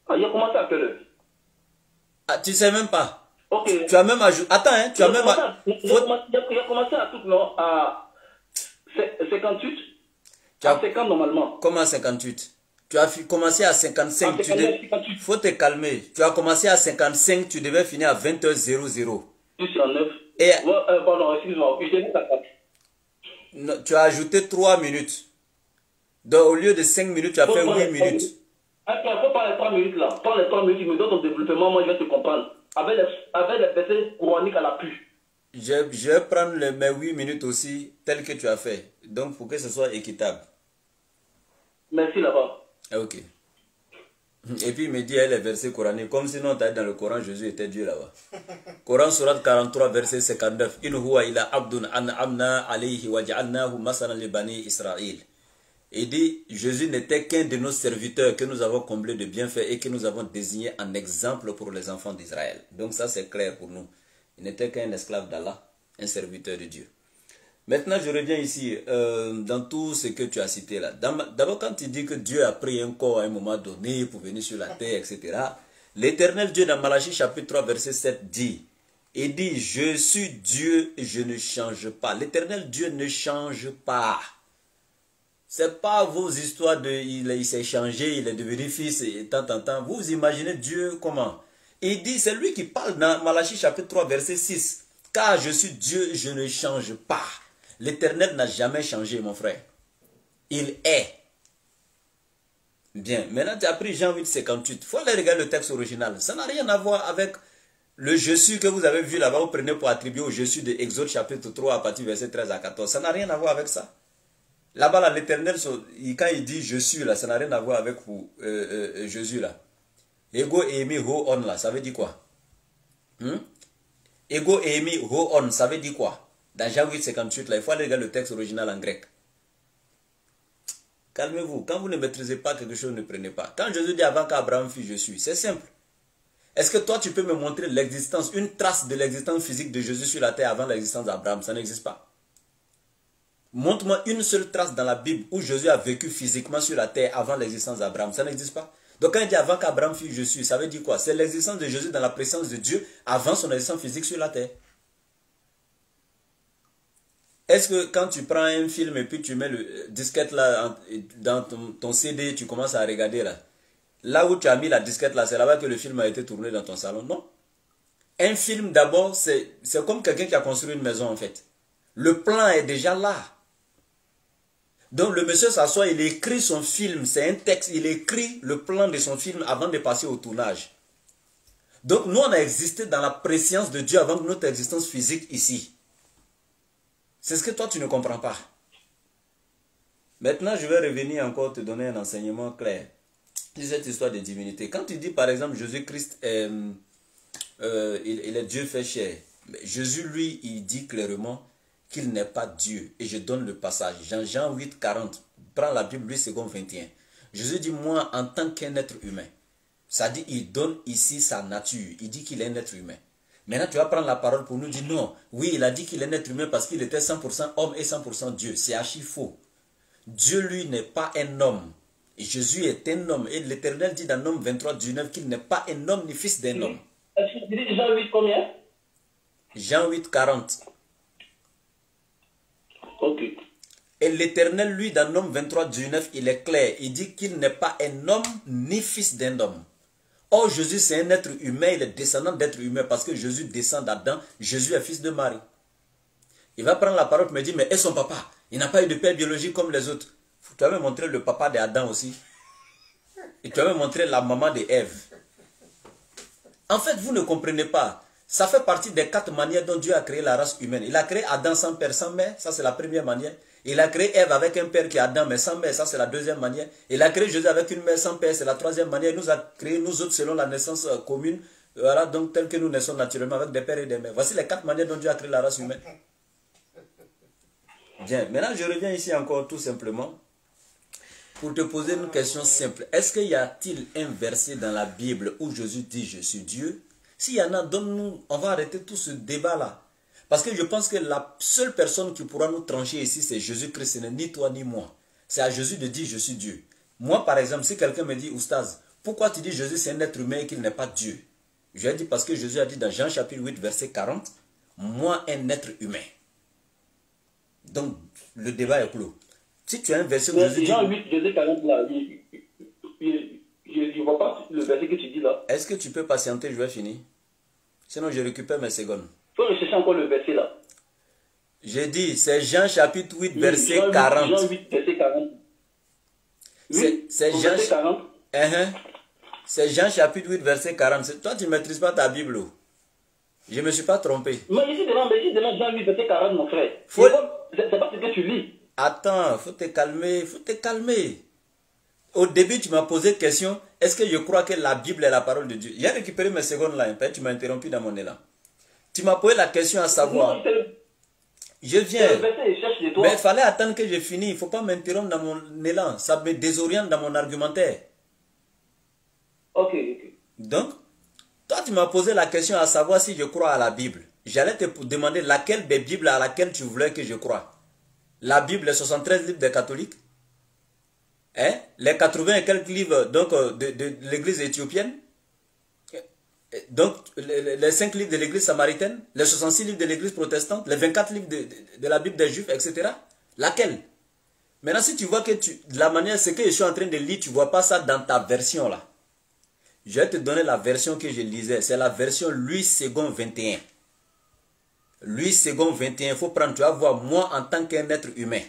Ah, il a commencé à quelle heure? Ah, tu sais même pas. Ok. Tu as même ajouté. Attends, hein, tu as même. Il a commencé à tout, non, à 58. À 50 normalement. Comment 58? Tu as commencé à 55. Il faut te calmer. Tu as commencé à 55, tu devais finir à 20h00. Plus en 9. Et pardon, excuse-moi. Je t'ai dit 50. Tu as ajouté 3 minutes. Donc au lieu de 5 minutes, tu as fait 8 minutes. Il faut pas les 3 minutes là. Prends les 3 minutes, tu me donnes ton développement, moi je vais te comprendre. Avec les versets coraniques à l'appui. Je vais prendre mes 8 minutes aussi, tel que tu as fait. Donc pour que ce soit équitable. Merci là-bas. Ok. Et puis il me dit les versets coraniques, comme sinon tu as dans le Coran, Jésus était Dieu là-bas. Coran surat 43, verset 59. In huwa ila abdun an'amna alayhi wa ja'alnahu masalan li bani Israël. Il dit, Jésus n'était qu'un de nos serviteurs que nous avons comblé de bienfaits et que nous avons désigné en exemple pour les enfants d'Israël. Donc ça c'est clair pour nous. Il n'était qu'un esclave d'Allah, un serviteur de Dieu. Maintenant, je reviens ici dans tout ce que tu as cité là. D'abord, quand tu dis que Dieu a pris un corps à un moment donné pour venir sur la terre, etc. L'Éternel Dieu dans Malachie chapitre 3, verset 7 dit, il dit, je suis Dieu et je ne change pas. L'Éternel Dieu ne change pas. C'est pas vos histoires de il s'est changé, il est devenu fils et tant. Vous imaginez Dieu comment? Il dit, c'est lui qui parle dans Malachie chapitre 3, verset 6. Car je suis Dieu, je ne change pas. L'Éternel n'a jamais changé, mon frère. Il est. Bien. Maintenant, tu as pris Jean 8, 58. Il faut aller regarder le texte original. Ça n'a rien à voir avec le je suis que vous avez vu là-bas. Vous prenez pour attribuer au je suis de Exode chapitre 3 à partir du verset 13 à 14. Ça n'a rien à voir avec ça. Là-bas, l'Éternel, quand il dit je suis là, ça n'a rien à voir avec Jésus là. Ego emi ho on là, ça veut dire quoi? Ego emi ho on, ça veut dire quoi? Dans Jean 8, 58, là, il faut aller regarder le texte original en grec. Calmez-vous. Quand vous ne maîtrisez pas quelque chose, ne prenez pas. Quand Jésus dit avant qu'Abraham fût, je suis, c'est simple. Est-ce que toi, tu peux me montrer l'existence, une trace de l'existence physique de Jésus sur la terre avant l'existence d'Abraham? Ça n'existe pas. Montre-moi une seule trace dans la Bible où Jésus a vécu physiquement sur la terre avant l'existence d'Abraham. Ça n'existe pas. Donc quand il dit avant qu'Abraham fût, je suis, ça veut dire quoi? C'est l'existence de Jésus dans la présence de Dieu avant son existence physique sur la terre. Est-ce que quand tu prends un film et puis tu mets le disquette là dans ton CD, tu commences à regarder là. Là où tu as mis la disquette là, c'est là-bas que le film a été tourné dans ton salon? Non. Un film d'abord, c'est comme quelqu'un qui a construit une maison en fait. Le plan est déjà là. Donc le monsieur s'assoit, il écrit son film, c'est un texte, il écrit le plan de son film avant de passer au tournage. Donc nous on a existé dans la préscience de Dieu avant notre existence physique ici. C'est ce que toi tu ne comprends pas. Maintenant je vais revenir encore te donner un enseignement clair sur cette histoire de divinité. Quand tu dis par exemple Jésus-Christ il est Dieu fait chair, Jésus lui il dit clairement qu'il n'est pas Dieu. Et je donne le passage. Jean 8, 40. Prends la Bible, 8 secondes 21. Jésus dit, moi, en tant qu'un être humain. Ça dit, il donne ici sa nature. Il dit qu'il est un être humain. Maintenant, tu vas prendre la parole pour nous dire, non, oui, il a dit qu'il est un être humain parce qu'il était 100% homme et 100% Dieu. C'est archi faux. Dieu, lui, n'est pas un homme. Et Jésus est un homme. Et l'Éternel dit dans Nom 23, 19 qu'il n'est pas un homme ni fils d'un homme. Est-ce que tu dis Jean 8 combien? Jean 8, 40. Ok. Et l'Éternel, lui, dans Nom 23, 19, il est clair. Il dit qu'il n'est pas un homme ni fils d'un homme. Or, Jésus, c'est un être humain. Il est descendant d'être humain parce que Jésus descend d'Adam. Jésus est fils de Marie. Il va prendre la parole et me dire, mais et son papa? Il n'a pas eu de père biologique comme les autres. Tu vas me montrer le papa d'Adam aussi. Et tu vas me montrer la maman d'Ève. En fait, vous ne comprenez pas. Ça fait partie des 4 manières dont Dieu a créé la race humaine. Il a créé Adam sans père, sans mère. Ça, c'est la première manière. Il a créé Ève avec un père qui est Adam, mais sans mère. Ça, c'est la deuxième manière. Il a créé Jésus avec une mère sans père. C'est la troisième manière. Il nous a créé, nous autres, selon la naissance commune. Voilà, donc, tel que nous naissons naturellement avec des pères et des mères. Voici les 4 manières dont Dieu a créé la race humaine. Bien. Maintenant, je reviens ici encore tout simplement pour te poser une question simple. Est-ce qu'il y a-t-il un verset dans la Bible où Jésus dit « Je suis Dieu » ? S'il y en a, donne-nous, on va arrêter tout ce débat-là. Parce que je pense que la seule personne qui pourra nous trancher ici, c'est Jésus-Christ. Ce n'est ni toi ni moi. C'est à Jésus de dire je suis Dieu. Moi, par exemple, si quelqu'un me dit, Oustaz, pourquoi tu dis Jésus c'est un être humain et qu'il n'est pas Dieu? Je lui ai dit parce que Jésus a dit dans Jean chapitre 8, verset 40, moi un être humain. Donc, le débat est clos. Si tu as un verset où Jésus dit... Jean 8, verset 40 là, je ne vois pas le verset que tu dis là. Est-ce que tu peux patienter, je vais finir? Sinon, je récupère mes secondes. Il faut rechercher encore le verset là. J'ai dit, c'est Jean chapitre 8, verset 40. Jean 8, verset 40. Oui, c'est Jean, verset 40. C'est Jean chapitre 8, verset 40. Toi, tu ne maîtrises pas ta Bible. Je ne me suis pas trompé. Mais ici, devant Jean 8, verset 40, mon frère. C'est pas ce que tu lis. Attends, il faut te calmer, il faut te calmer. Au début, tu m'as posé question, est-ce que je crois que la Bible est la parole de Dieu? J'ai récupéré mes secondes là, tu m'as interrompu dans mon élan. Tu m'as posé la question à savoir. Non, je viens. Mais il fallait attendre que je finisse. Il ne faut pas m'interrompre dans mon élan. Ça me désoriente dans mon argumentaire. Ok. Donc, toi, tu m'as posé la question à savoir si je crois à la Bible. J'allais te demander laquelle des Bibles à laquelle tu voulais que je croie. La Bible, les 73 livres des catholiques. Hein? Les 80 et quelques livres donc, de l'église éthiopienne. Donc, les 5 livres de l'église samaritaine, les 66 livres de l'église protestante, les 24 livres de la Bible des Juifs, etc. Laquelle? Maintenant, si tu vois que la manière, ce que je suis en train de lire, tu ne vois pas ça dans ta version là. Je vais te donner la version que je lisais. C'est la version Louis II 21. Louis II 21, il faut prendre, tu vas voir, moi en tant qu'un être humain.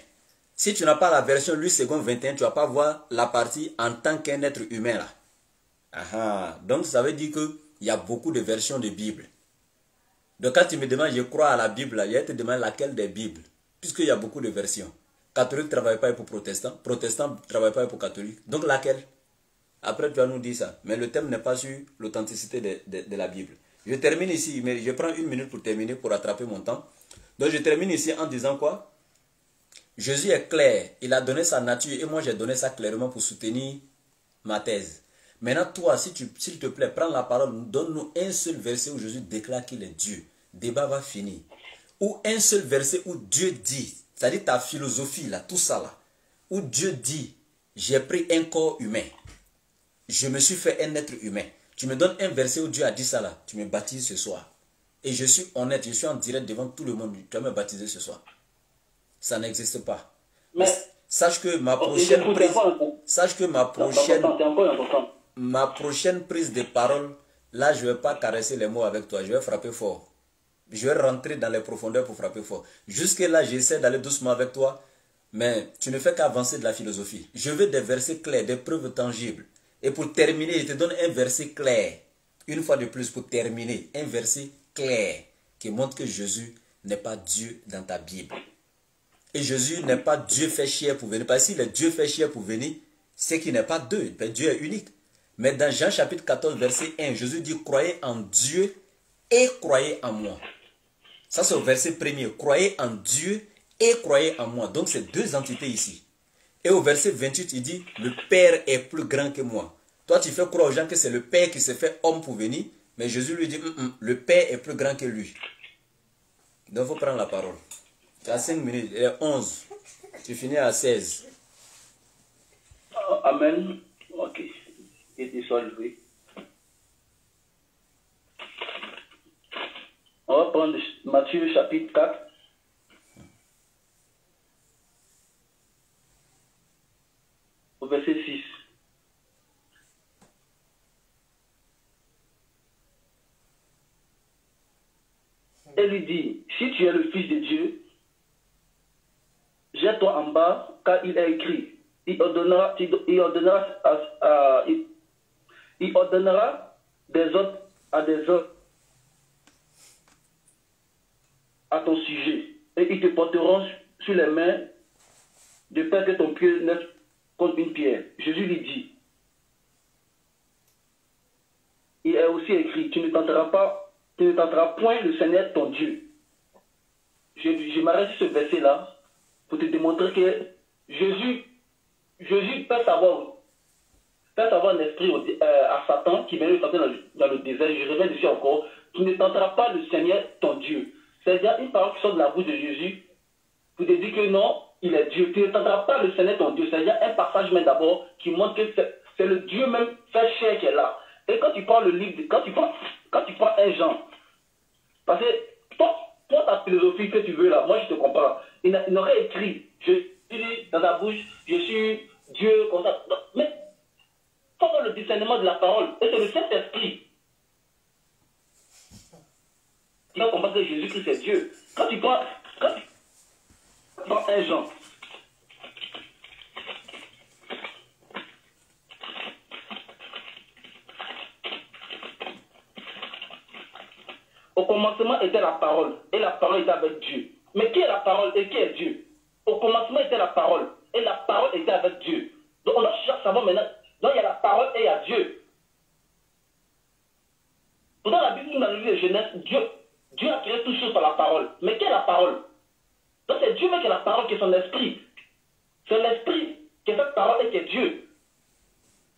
Si tu n'as pas la version Louis II 21, tu ne vas pas voir la partie en tant qu'un être humain là. Aha. Donc, ça veut dire que il y a beaucoup de versions de Bible. Donc quand tu me demandes, je crois à la Bible, je vais te demander laquelle des Bibles. Puisqu'il y a beaucoup de versions. Catholique ne travaille pas pour protestant. Protestant ne travaille pas pour catholique. Donc laquelle? Après tu vas nous dire ça. Mais le thème n'est pas sur l'authenticité de la Bible. Je termine ici, mais je prends 1 minute pour terminer, pour rattraper mon temps. Donc je termine ici en disant quoi? Jésus est clair. Il a donné sa nature et moi j'ai donné ça clairement pour soutenir ma thèse. Maintenant, toi, s'il te plaît, prends la parole, donne-nous un seul verset où Jésus déclare qu'il est Dieu. Débat va finir. Ou un seul verset où Dieu dit, c'est-à-dire ta philosophie, là, tout ça, là, où Dieu dit, j'ai pris un corps humain. Je me suis fait un être humain. Tu me donnes un verset où Dieu a dit ça, là, tu me baptises ce soir. Et je suis honnête, je suis en direct devant tout le monde, tu vas me baptiser ce soir. Ça n'existe pas. Mais sache que ma prochaine prise de parole, là, je ne vais pas caresser les mots avec toi. Je vais frapper fort. Je vais rentrer dans les profondeurs pour frapper fort. Jusque là, j'essaie d'aller doucement avec toi. Mais tu ne fais qu'avancer de la philosophie. Je veux des versets clairs, des preuves tangibles. Et pour terminer, je te donne un verset clair. Une fois de plus, pour terminer, un verset clair qui montre que Jésus n'est pas Dieu dans ta Bible. Et Jésus n'est pas Dieu fait chair pour venir. Parce que s'il est Dieu fait chair pour venir, c'est qu'il n'est pas deux. Dieu est unique. Mais dans Jean chapitre 14, verset 1, Jésus dit, croyez en Dieu et croyez en moi. Ça, c'est au verset premier. Croyez en Dieu et croyez en moi. Donc, c'est deux entités ici. Et au verset 28, il dit, le Père est plus grand que moi. Toi, tu fais croire aux gens que c'est le Père qui s'est fait homme pour venir. Mais Jésus lui dit, le Père est plus grand que lui. Donc, il faut prendre la parole. Tu as 5 minutes, il est 11. Tu finis à 16. Amen. Ok. Et soit levé. On va prendre Matthieu chapitre 4. Au verset 6. Elle lui dit, si tu es le Fils de Dieu, jette-toi en bas, car il est écrit, il ordonnera des ordres à des hommes à ton sujet, et ils te porteront sur les mains de peur que ton pied ne contre une pierre. Jésus lui dit, il est aussi écrit, tu ne tenteras point le Seigneur ton Dieu. Je m'arrête sur ce verset-là pour te démontrer que Jésus peut savoir l'esprit à Satan qui vient le tenter dans le désert. Je reviens dessus encore. Tu ne tenteras pas le Seigneur ton Dieu. C'est-à-dire une parole qui sort de la bouche de Jésus pour te dire que non, il est Dieu. Tu ne tenteras pas le Seigneur ton Dieu. C'est-à-dire un passage même d'abord qui montre que c'est le Dieu même fait chair qui est là. Et quand tu prends le livre, quand tu prends un Jean, parce que toi ta philosophie que tu veux là, moi je te comprends. Il n'aurait écrit, je dis dans ta bouche, je suis Dieu, comme ça. Non, mais faut avoir le discernement de la parole. Et c'est le Saint-Esprit qui va comprendre que Jésus-Christ est Dieu. Quand tu prends un Jean, au commencement était la parole, et la parole était avec Dieu. Mais qui est la parole et qui est Dieu? Au commencement était la parole, et la parole était avec Dieu. Donc on doit chercher savoir maintenant, donc il y a la parole et il y a Dieu. Dans la Bible, dans le livre de Genèse, Dieu a créé toutes choses par la parole. Mais qui est la parole? Donc c'est Dieu même qui est la parole, qui est son esprit. C'est l'esprit qui est cette parole et qui est Dieu.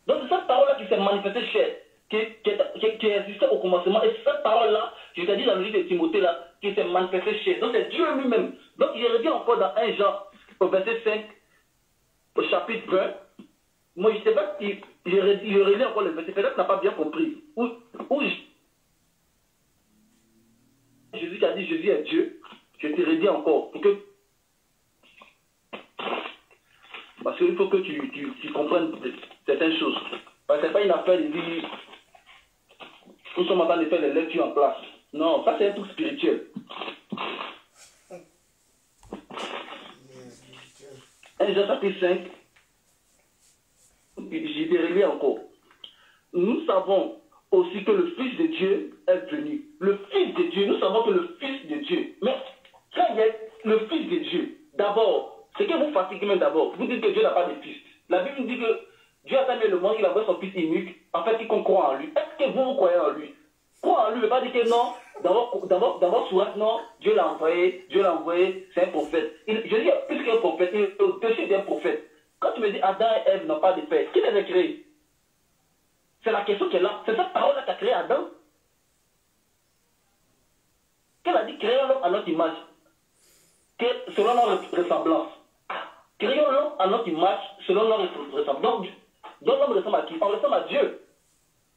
Donc c'est cette parole-là qui s'est manifestée chez qui existait au commencement. Et cette parole-là, je t'ai dit dans le livre de Timothée, là, qui s'est manifestée chez. Donc c'est Dieu lui-même. Donc il revient encore dans 1 Jean, au verset 5, au chapitre 20. Moi, je ne sais pas si je relis encore le verset, peut-être que tu n'as pas bien compris. Où Jésus qui a dit Jésus est Dieu, je te redis encore. Parce qu'il faut que tu comprennes certaines choses. Parce que ce n'est pas une affaire de dire nous sommes en train de faire des lectures en classe. Non, ça c'est un truc spirituel. 1 Jean chapitre 5, je te relis encore. Nous savons aussi que le Fils de Dieu est venu. Le Fils de Dieu, nous savons que le Fils de Dieu. Mais quand il y a le Fils de Dieu, d'abord, c'est que vous fatiguez même d'abord. Vous dites que Dieu n'a pas de fils. La Bible dit que Dieu a aimé le monde, il a envoyé son Fils unique, en fait, quiconque croit en lui. Est-ce que vous croyez en lui? Croire en lui ne veut pas dire que non, dans votre sourate, non, Dieu l'a envoyé, c'est un prophète. Je dis, il y a plus qu'un prophète, il est au-dessus d'un prophète. Quand tu me dis Adam et Ève n'ont pas de père, qui les a créés? C'est la question qui est là. C'est cette parole-là qui a créé Adam. Qu'elle a dit, créons l'homme à notre image, selon notre ressemblance. Créons l'homme à notre image, selon notre ressemblance. Donc l'homme ressemble à qui? On ressemble à Dieu.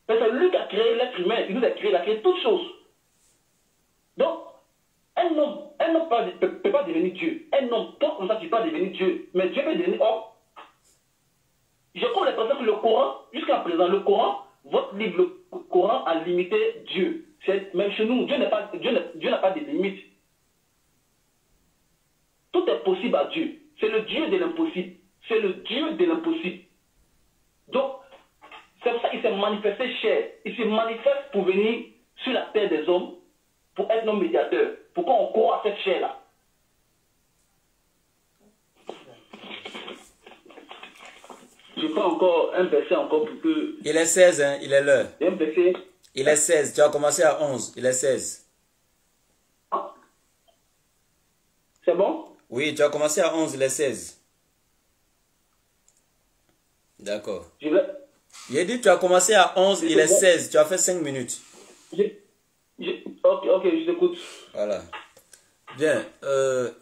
Mais c'est lui qui a créé l'être humain, il nous a créé toutes choses. Donc, un homme ne peut pas devenir Dieu. Un homme, toi comme ça, tu ne peux pas devenir Dieu. Mais Dieu peut devenir homme. Je crois l'impression que le Coran, jusqu'à présent, le Coran, votre livre, le Coran a limité Dieu. Même chez nous, Dieu n'a pas de limite. Tout est possible à Dieu. C'est le Dieu de l'impossible. C'est le Dieu de l'impossible. Donc, c'est pour ça qu'il s'est manifesté chair. Il se manifeste pour venir sur la terre des hommes, pour être notre médiateur. Pourquoi on croit à cette chair-là? Je prends encore un verset encore pour que... Il est 16, hein, il est l'heure. Un verset... Il est 16, tu as commencé à 11, il est 16. C'est bon? Oui, tu as commencé à 11, il est 16. D'accord. Je vais... Il a dit tu as commencé à 11, il est 16, tu as fait 5 minutes. Ok, je t'écoute. Voilà. Bien,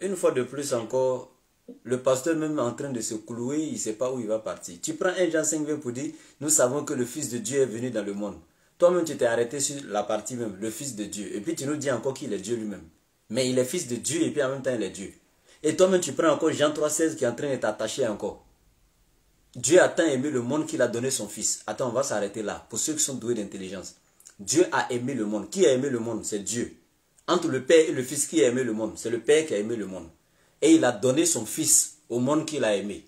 une fois de plus encore, le pasteur même est en train de se clouer, il ne sait pas où il va partir. Tu prends 1 Jean 5 pour dire, nous savons que le Fils de Dieu est venu dans le monde. Toi-même, tu t'es arrêté sur la partie même, le Fils de Dieu. Et puis tu nous dis encore qu'il est Dieu lui-même. Mais il est Fils de Dieu et puis en même temps il est Dieu. Et toi-même, tu prends encore Jean 3,16 qui est en train de t'attacher encore. Dieu a tant aimé le monde qu'il a donné son Fils. Attends, on va s'arrêter là. Pour ceux qui sont doués d'intelligence. Dieu a aimé le monde. Qui a aimé le monde? C'est Dieu. Entre le Père et le Fils, qui a aimé le monde? C'est le Père qui a aimé le monde. Et il a donné son Fils au monde qu'il a aimé.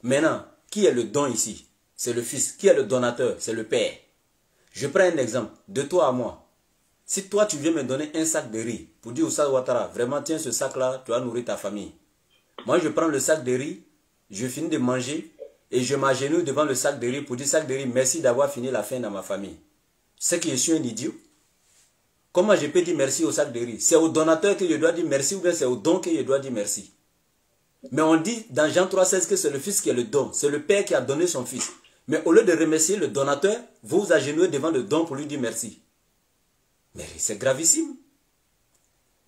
Maintenant, qui est le don ici? C'est le Fils. Qui est le donateur? C'est le Père. Je prends un exemple. De toi à moi. Si toi, tu viens me donner un sac de riz pour dire au Oussad Ouattara, vraiment, tiens ce sac-là, tu vas nourrir ta famille. Moi, je prends le sac de riz, je finis de manger et je m'agenouille devant le sac de riz pour dire, sac de riz, merci d'avoir fini la faim dans ma famille. C'est que je suis un idiot. Comment je peux dire merci au sac de riz? C'est au donateur que je dois dire merci ou bien c'est au don que je dois dire merci? Mais on dit dans Jean 3,16 que c'est le Fils qui est le don. C'est le Père qui a donné son Fils. Mais au lieu de remercier le donateur, vous vous agenouillez devant le don pour lui dire merci. Mais c'est gravissime.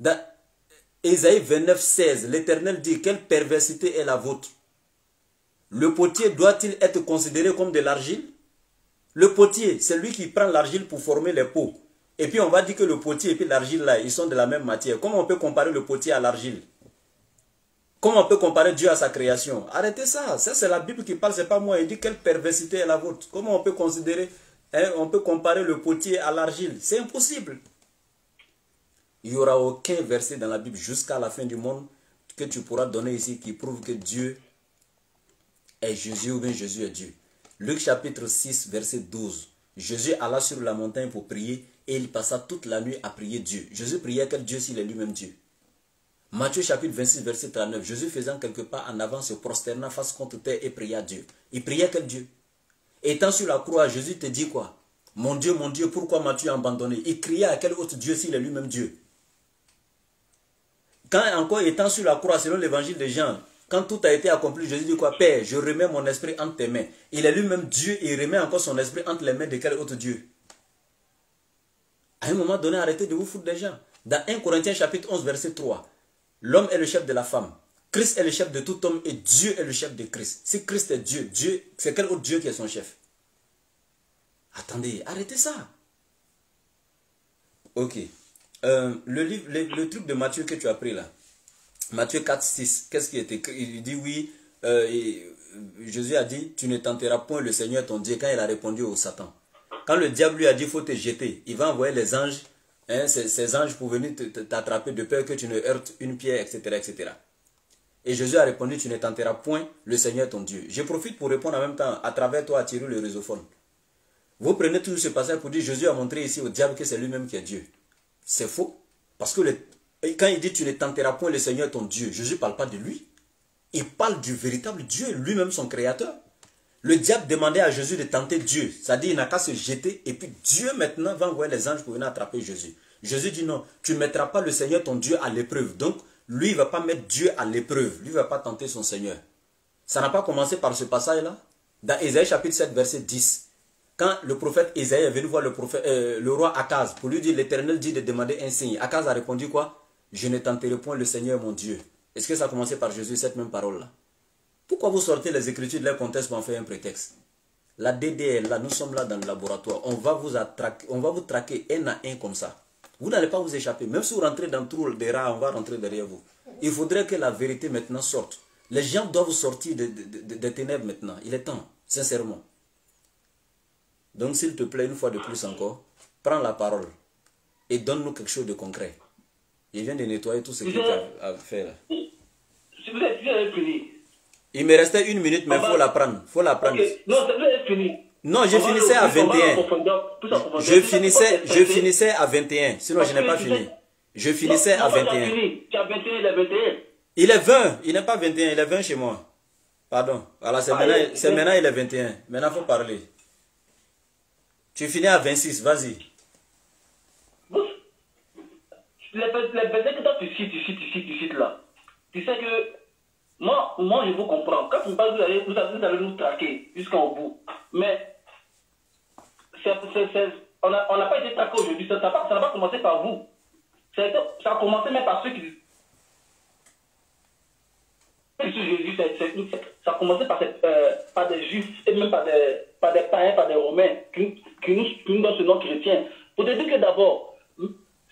Dans Ésaïe 29,16, l'Éternel dit, quelle perversité est la vôtre? Le potier doit-il être considéré comme de l'argile? Le potier, c'est lui qui prend l'argile pour former les pots. Et puis on va dire que le potier et puis l'argile là, ils sont de la même matière. Comment on peut comparer le potier à l'argile? Comment on peut comparer Dieu à sa création? Arrêtez ça. Ça c'est la Bible qui parle, c'est pas moi. Il dit quelle perversité est la vôtre. Comment on peut considérer, on peut comparer le potier à l'argile? C'est impossible. Il n'y aura aucun verset dans la Bible jusqu'à la fin du monde que tu pourras donner ici qui prouve que Dieu est Jésus ou bien Jésus est Dieu. Luc chapitre 6 verset 12. Jésus alla sur la montagne pour prier et il passa toute la nuit à prier Dieu. Jésus priait quel Dieu s'il est lui-même Dieu? Matthieu chapitre 26 verset 39. Jésus faisant quelques pas en avant se prosterna face contre terre et pria Dieu. Il priait quel Dieu? Étant sur la croix, Jésus te dit quoi? Mon Dieu, pourquoi m'as-tu abandonné? Il criait à quel autre Dieu s'il est lui-même Dieu? Quand encore étant sur la croix, selon l'évangile de Jean, quand tout a été accompli, Jésus dit quoi? Père, je remets mon esprit entre tes mains. Il est lui-même Dieu et il remet encore son esprit entre les mains de quel autre Dieu? À un moment donné, arrêtez de vous foutre des gens. Dans 1 Corinthiens chapitre 11 verset 3, l'homme est le chef de la femme. Christ est le chef de tout homme et Dieu est le chef de Christ. Si Christ est Dieu, c'est quel autre Dieu qui est son chef? Attendez, arrêtez ça. Ok. Le truc de Matthieu que tu as pris là. Matthieu 4, 6. Qu'est-ce qui était? Il dit oui. Jésus a dit, tu ne tenteras point le Seigneur ton Dieu quand il a répondu au Satan. Quand le diable lui a dit, il faut te jeter. Il va envoyer les anges, ces anges pour venir t'attraper de peur que tu ne heurtes une pierre, etc., etc. Et Jésus a répondu, tu ne tenteras point le Seigneur ton Dieu. Je profite pour répondre en même temps, à travers toi, à tirer le réseauphone. Vous prenez toujours ce passage pour dire, Jésus a montré ici au diable que c'est lui-même qui est Dieu. C'est faux. Parce que quand il dit, tu ne tenteras point le Seigneur ton Dieu, Jésus ne parle pas de lui. Il parle du véritable Dieu, lui-même son créateur. Le diable demandait à Jésus de tenter Dieu. C'est-à-dire, il n'a qu'à se jeter. Et puis Dieu maintenant va envoyer les anges pour venir attraper Jésus. Jésus dit non, tu ne mettras pas le Seigneur ton Dieu à l'épreuve. Donc, lui, il ne va pas mettre Dieu à l'épreuve. Lui, il ne va pas tenter son Seigneur. Ça n'a pas commencé par ce passage-là. Dans Ésaïe chapitre 7, verset 10. Quand le prophète Ésaïe est venu voir le roi Akaz pour lui dire, l'Éternel dit de demander un signe. Akaz a répondu quoi? Je ne tenterai point le Seigneur mon Dieu. Est-ce que ça a commencé par Jésus, cette même parole-là? Pourquoi vous sortez les Écritures de leur contexte pour en faire un prétexte? La DD est là, nous sommes là dans le laboratoire. On va vous traquer un à un comme ça. Vous n'allez pas vous échapper. Même si vous rentrez dans le trou des rats, on va rentrer derrière vous. Il faudrait que la vérité maintenant sorte. Les gens doivent sortir des ténèbres maintenant. Il est temps, sincèrement. Donc s'il te plaît, une fois de plus encore, prends la parole et donne-nous quelque chose de concret. Il vient de nettoyer tout ce qu'il a fait là. vous avez fini. Il me restait 1 minute, mais il faut la prendre. Faut la prendre. Okay. Non, vous avez fini. Non, je finissais à 21. Je finissais à 21, sinon je n'ai pas fini. Je finissais à 21. Tu as 21, il est 21. Il est 20, il n'est pas 21, il est 20 chez moi. Pardon. Voilà, c'est maintenant il est 21. Maintenant, il faut parler. Tu finis à 26, vas-y. Les versets que toi tu cites là, tu sais que moi je vous comprends. Quand vous parlez, vous allez nous traquer jusqu'au bout. Mais on n'a pas été traqué aujourd'hui. Ça n'a pas commencé par vous. Ça a commencé même par ceux qui... Jésus, ça a commencé par des juifs et même par des païens, par des romains qui nous donnent ce nom chrétien. Pour te dire que d'abord,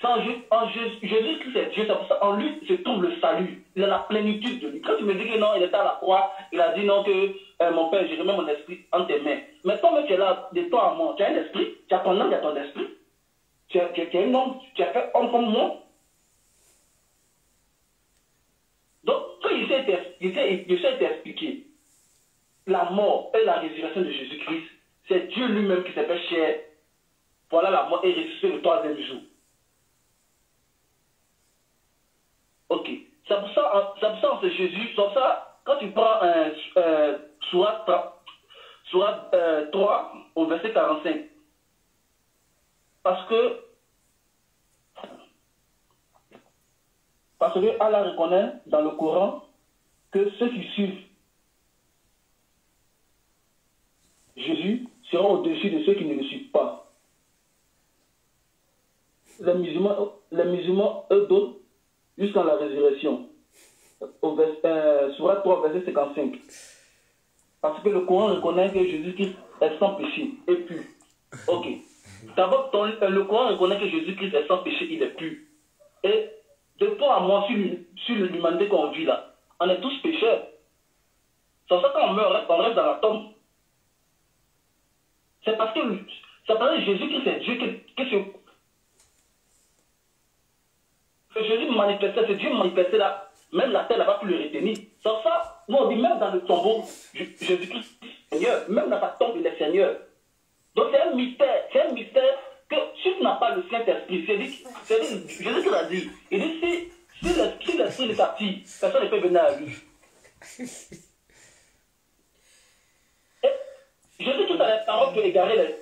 Jésus-Christ est Dieu, c'est pour ça en lui se trouve le salut. Il a la plénitude de lui. Quand tu me dis que non, il est à la croix, il a dit non, que mon Père, je remets mon esprit en tes mains. Mais toi-même, tu es là, de toi à moi, tu as un esprit, tu as ton âme, tu as ton esprit. Tu es un homme, tu as fait homme comme moi. Donc, quand il s'est expliqué, la mort et la résurrection de Jésus-Christ, c'est Dieu lui-même qui s'est fait chair. Voilà la mort et ressuscité le 3e jour. Ok. C'est pour ça, c'est Jésus. C'est pour ça, quand tu prends Sourate 3 au verset 45, parce que Allah reconnaît dans le Coran que ceux qui suivent Jésus seront au-dessus de ceux qui ne le suivent pas. Les musulmans, eux, donnent jusqu'à la résurrection. Sourate 3, verset 55. Parce que le Coran reconnaît que Jésus-Christ est sans péché et pur. Ok. D'abord, le Coran reconnaît que Jésus-Christ est sans péché, il est pur. Et de toi à moi, sur l'humanité qu'on vit là, on est tous pécheurs. C'est pour ça quand on meurt, on reste dans la tombe. C'est parce que Jésus-Christ est Dieu que Jésus manifestait, c'est Dieu manifestait là, même la terre n'a pas pu le retenir. C'est pour ça, nous on dit même dans le tombeau, Jésus-Christ est Seigneur, même dans sa tombe il est Seigneur. Donc c'est un mystère que si tu n'as pas le Saint-Esprit, Jésus l'a dit, il dit si l'Esprit est parti, personne ne peut venir à lui. Et Jésus tout à les paroles qui égaraient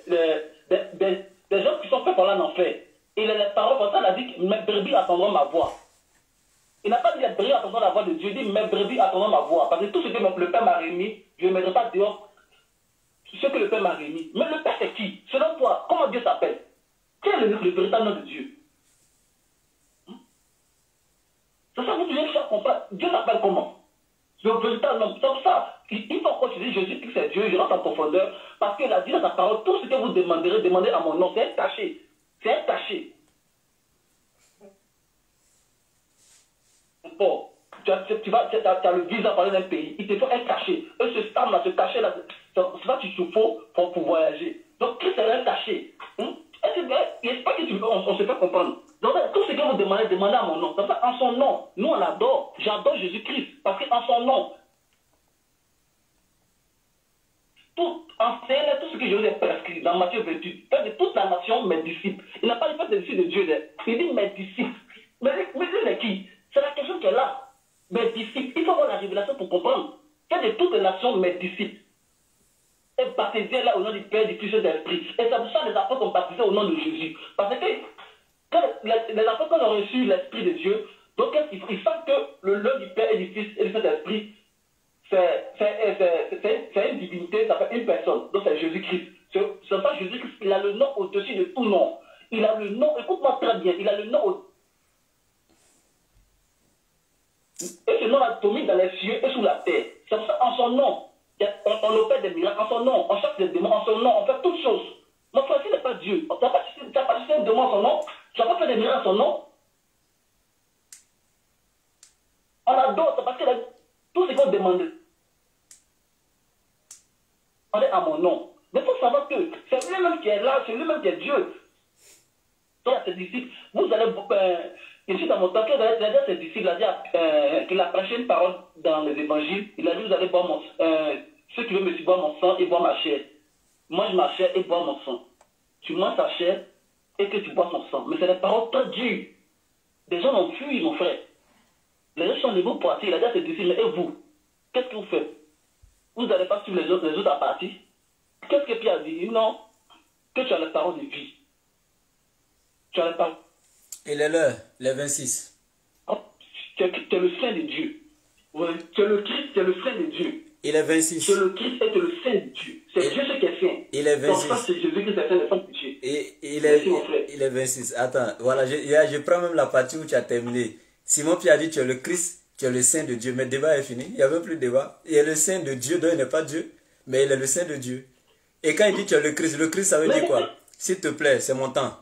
des gens qui sont faits par l'enfer. Et les paroles comme ça, il a dit mes brebis attendront ma voix. Il n'a pas dit les brebis attendront la voix de Dieu, il dit mes brebis attendront ma voix. Parce que tout ce que le Père m'a remis, je ne mettrai pas dehors ce que le Père m'a remis. Mais le Père c'est qui? Selon toi, comment Dieu s'appelle? Quel est le véritable nom de Dieu? C'est ça que vous devez faire comprendre. Dieu s'appelle comment? Le véritable nom. C'est pour ça, il faut qu'on dise Jésus Christ c'est Dieu, je rentre en profondeur, parce qu'il a dit dans sa parole, tout ce que vous demanderez, demandez à mon nom, c'est un cachet. C'est un cachet. Bon, tu as le visa pour aller dans un pays, il te faut un cachet. Et ce stamp-là, ce cachet-là, c'est ça qu'il te faut pour voyager. Donc, Christ c'est un cachet. Est-ce qu'on se fait comprendre? Donc, tout ce que vous demandez, demandez à mon nom. Comme ça, en son nom, nous on l'adore. J'adore Jésus-Christ. Parce qu'en son nom, tout ce que je vous ai prescrit dans Matthieu 28, fait de toute la nation mes disciples. Il n'a pas dit fait des disciples de Dieu, il dit mes disciples. Mais c'est qui? C'est la question qui est là. Mes disciples, il faut avoir la révélation pour comprendre. Fait de toutes les nations mes disciples. Et baptisés là au nom du Père, du Fils et de l'Esprit. Et c'est pour ça que les apôtres ont baptisé au nom de Jésus. Parce que quand les apôtres ont reçu l'Esprit de Dieu, donc ils savent que le nom du Père et du Fils et du Saint-Esprit, c'est une divinité, ça fait une personne. Donc c'est Jésus-Christ. C'est ça Jésus-Christ, il a le nom au-dessus de tout nom. Il a le nom, écoute-moi très bien, il a le nom au... Et ce nom a tombé dans les cieux et sous la terre. C'est pour ça en son nom, on opère des miracles, en son nom, on chasse des démons, en son nom, on fait toutes choses. Mon frère, s'il n'est pas Dieu, tu n'as pas chassé un démon en son nom, tu n'as pas fait des miracles en son nom. On adore, c'est parce que tout ce qu'on demande, on est à mon nom. Mais il faut savoir que c'est lui-même qui est là, c'est lui-même qui est Dieu. Donc à ses disciples, vous allez Ici, dans mon temps, il a dit à ses disciples, il a dit qu'il a prêché une parole dans les évangiles. Il a dit, vous allez boire mon ceux qui veulent me suivre boire mon sang et boire ma chair. Mange ma chair et bois mon sang. Tu manges sa chair et que tu bois son sang. Mais c'est des paroles très dures. Des gens ont fui, mon frère. Les gens sont les mots partis. Il a dit à ses disciples, et vous, qu'est-ce que vous faites? Vous n'allez pas suivre les autres à partir? Qu'est-ce que Pierre a dit? Non, que tu as les paroles de vie. Tu as les paroles. Il est l'heure, les 26. Tu es le Saint de Dieu. Oui. Tu es le Christ, tu es le Saint de Dieu. Il est 26. Tu es le Christ et tu es le Saint de Dieu. C'est Dieu ce qui est saint. Il est 26. Donc ça, c'est Jésus-Christ, c'est le Saint de Dieu. Et Merci, mon frère. il est 26. Attends, voilà, je prends même la partie où tu as terminé. Simon Pierre a dit, tu es le Christ, tu es le Saint de Dieu. Mais le débat est fini. Il n'y a même plus de débat. Il est le Saint de Dieu, donc il n'est pas Dieu. Mais il est le Saint de Dieu. Et quand il dit tu es le Christ ça veut dire quoi? S'il te plaît, c'est mon temps.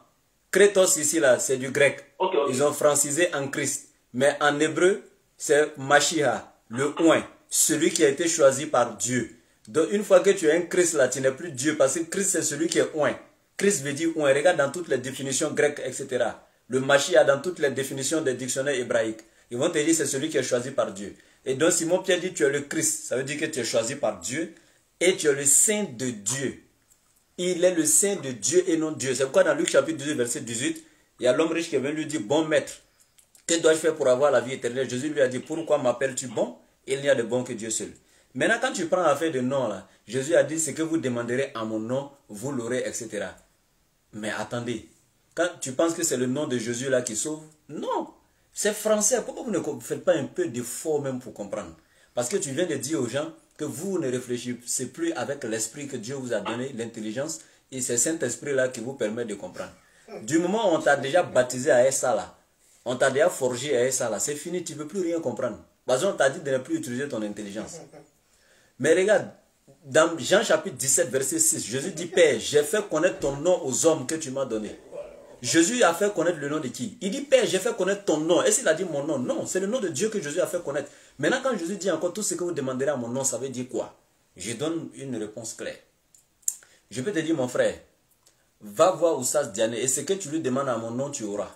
Crétos ici, là, c'est du grec. Okay. Ils ont francisé en Christ. Mais en hébreu, c'est Mashiach, le oint, celui qui a été choisi par Dieu. Donc une fois que tu es un Christ là, tu n'es plus Dieu, parce que Christ c'est celui qui est oint. Christ veut dire oint. Regarde dans toutes les définitions grecques, etc. Le Mashiach dans toutes les définitions des dictionnaires hébraïques. Ils vont te dire c'est celui qui est choisi par Dieu. Et donc Simon Pierre dit tu es le Christ. Ça veut dire que tu es choisi par Dieu et tu es le Saint de Dieu. Il est le Saint de Dieu et non Dieu. C'est pourquoi dans Luc chapitre 12 verset 18, il y a l'homme riche qui vient lui dire, bon maître, que dois-je faire pour avoir la vie éternelle? Jésus lui a dit, pourquoi m'appelles-tu bon? Il n'y a de bon que Dieu seul. Maintenant, quand tu prends l'affaire de nom, là, Jésus a dit, ce que vous demanderez en mon nom, vous l'aurez, etc. Mais attendez, quand tu penses que c'est le nom de Jésus là qui sauve? Non, c'est français. Pourquoi vous ne faites pas un peu d'effort même pour comprendre? Parce que tu viens de dire aux gens que vous ne réfléchissez plus avec l'esprit que Dieu vous a donné, l'intelligence, et c'est cet esprit-là qui vous permet de comprendre. Du moment où on t'a déjà baptisé à ça là, on t'a déjà forgé à ça là, c'est fini, tu ne peux plus rien comprendre. Parce qu'on t'a dit de ne plus utiliser ton intelligence. Mais regarde, dans Jean chapitre 17, verset 6, Jésus dit, Père, j'ai fait connaître ton nom aux hommes que tu m'as donné. Jésus a fait connaître le nom de qui? Il dit, Père, j'ai fait connaître ton nom. Est-ce qu'il a dit mon nom? Non, c'est le nom de Dieu que Jésus a fait connaître. Maintenant, quand Jésus dit encore tout ce que vous demanderez à mon nom, ça veut dire quoi? Je donne une réponse claire. Je peux te dire, mon frère, va voir Oussas Diané et ce que tu lui demandes à mon nom, tu auras.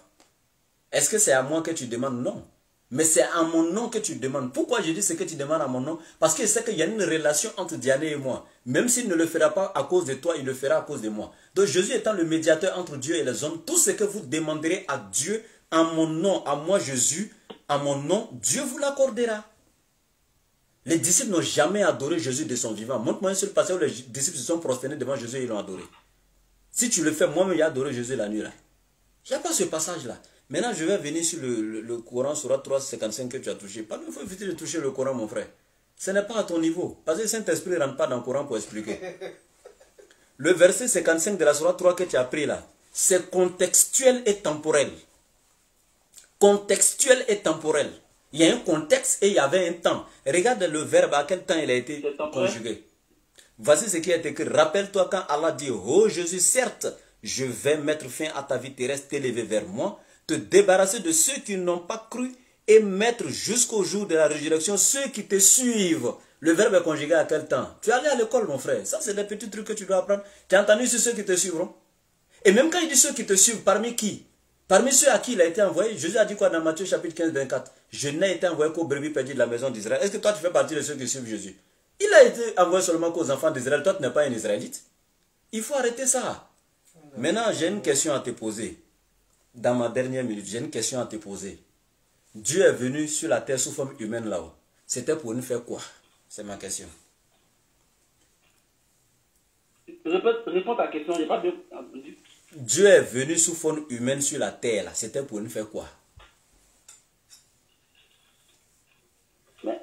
Est-ce que c'est à moi que tu demandes? Non. Mais c'est à mon nom que tu demandes. Pourquoi je dis ce que tu demandes à mon nom? Parce que c'est qu'il y a une relation entre Diané et moi. Même s'il ne le fera pas à cause de toi, il le fera à cause de moi. Donc Jésus étant le médiateur entre Dieu et les hommes, tout ce que vous demanderez à Dieu, en mon nom, à moi Jésus, à mon nom, Dieu vous l'accordera. Les disciples n'ont jamais adoré Jésus de son vivant. Montre-moi un seul passage où les disciples se sont prosternés devant Jésus et ils l'ont adoré. Si tu le fais, moi-même j'ai adoré Jésus la nuit là. Il n'y a pas ce passage-là. Maintenant, je vais venir sur le Coran, Surat 355 que tu as touché. Pas il faut éviter de toucher le Coran, mon frère. Ce n'est pas à ton niveau. Parce que le Saint-Esprit ne rentre pas dans le Coran pour expliquer. Le verset 55 de la Surat 3 que tu as pris là, c'est contextuel et temporel. Contextuel et temporel. Il y a un contexte et il y avait un temps. Regarde le verbe, à quel temps il a été conjugué. Voici ce qui est écrit. Rappelle-toi quand Allah dit, oh Jésus, certes, je vais mettre fin à ta vie terrestre, t'élever vers moi, te débarrasser de ceux qui n'ont pas cru et mettre jusqu'au jour de la résurrection ceux qui te suivent. Le verbe est conjugué à quel temps? Tu es allé à l'école, mon frère. Ça, c'est des petits trucs que tu dois apprendre. Tu as entendu sur ceux qui te suivront? Et même quand il dit ceux qui te suivent, parmi qui? Parmi ceux à qui il a été envoyé, Jésus a dit quoi dans Matthieu chapitre 15, 24? Je n'ai été envoyé qu'aux brebis perdues de la maison d'Israël. Est-ce que toi, tu fais partie de ceux qui suivent Jésus? Il a été envoyé seulement qu'aux enfants d'Israël. Toi, tu n'es pas un Israélite. Il faut arrêter ça. Maintenant, j'ai une question à te poser. Dans ma dernière minute, j'ai une question à te poser. Dieu est venu sur la terre sous forme humaine là-haut. C'était pour nous faire quoi? C'est ma question. Réponds à ta question, je n'ai pas bien entendu. Dieu est venu sous forme humaine sur la terre là. C'était pour nous faire quoi? Mais,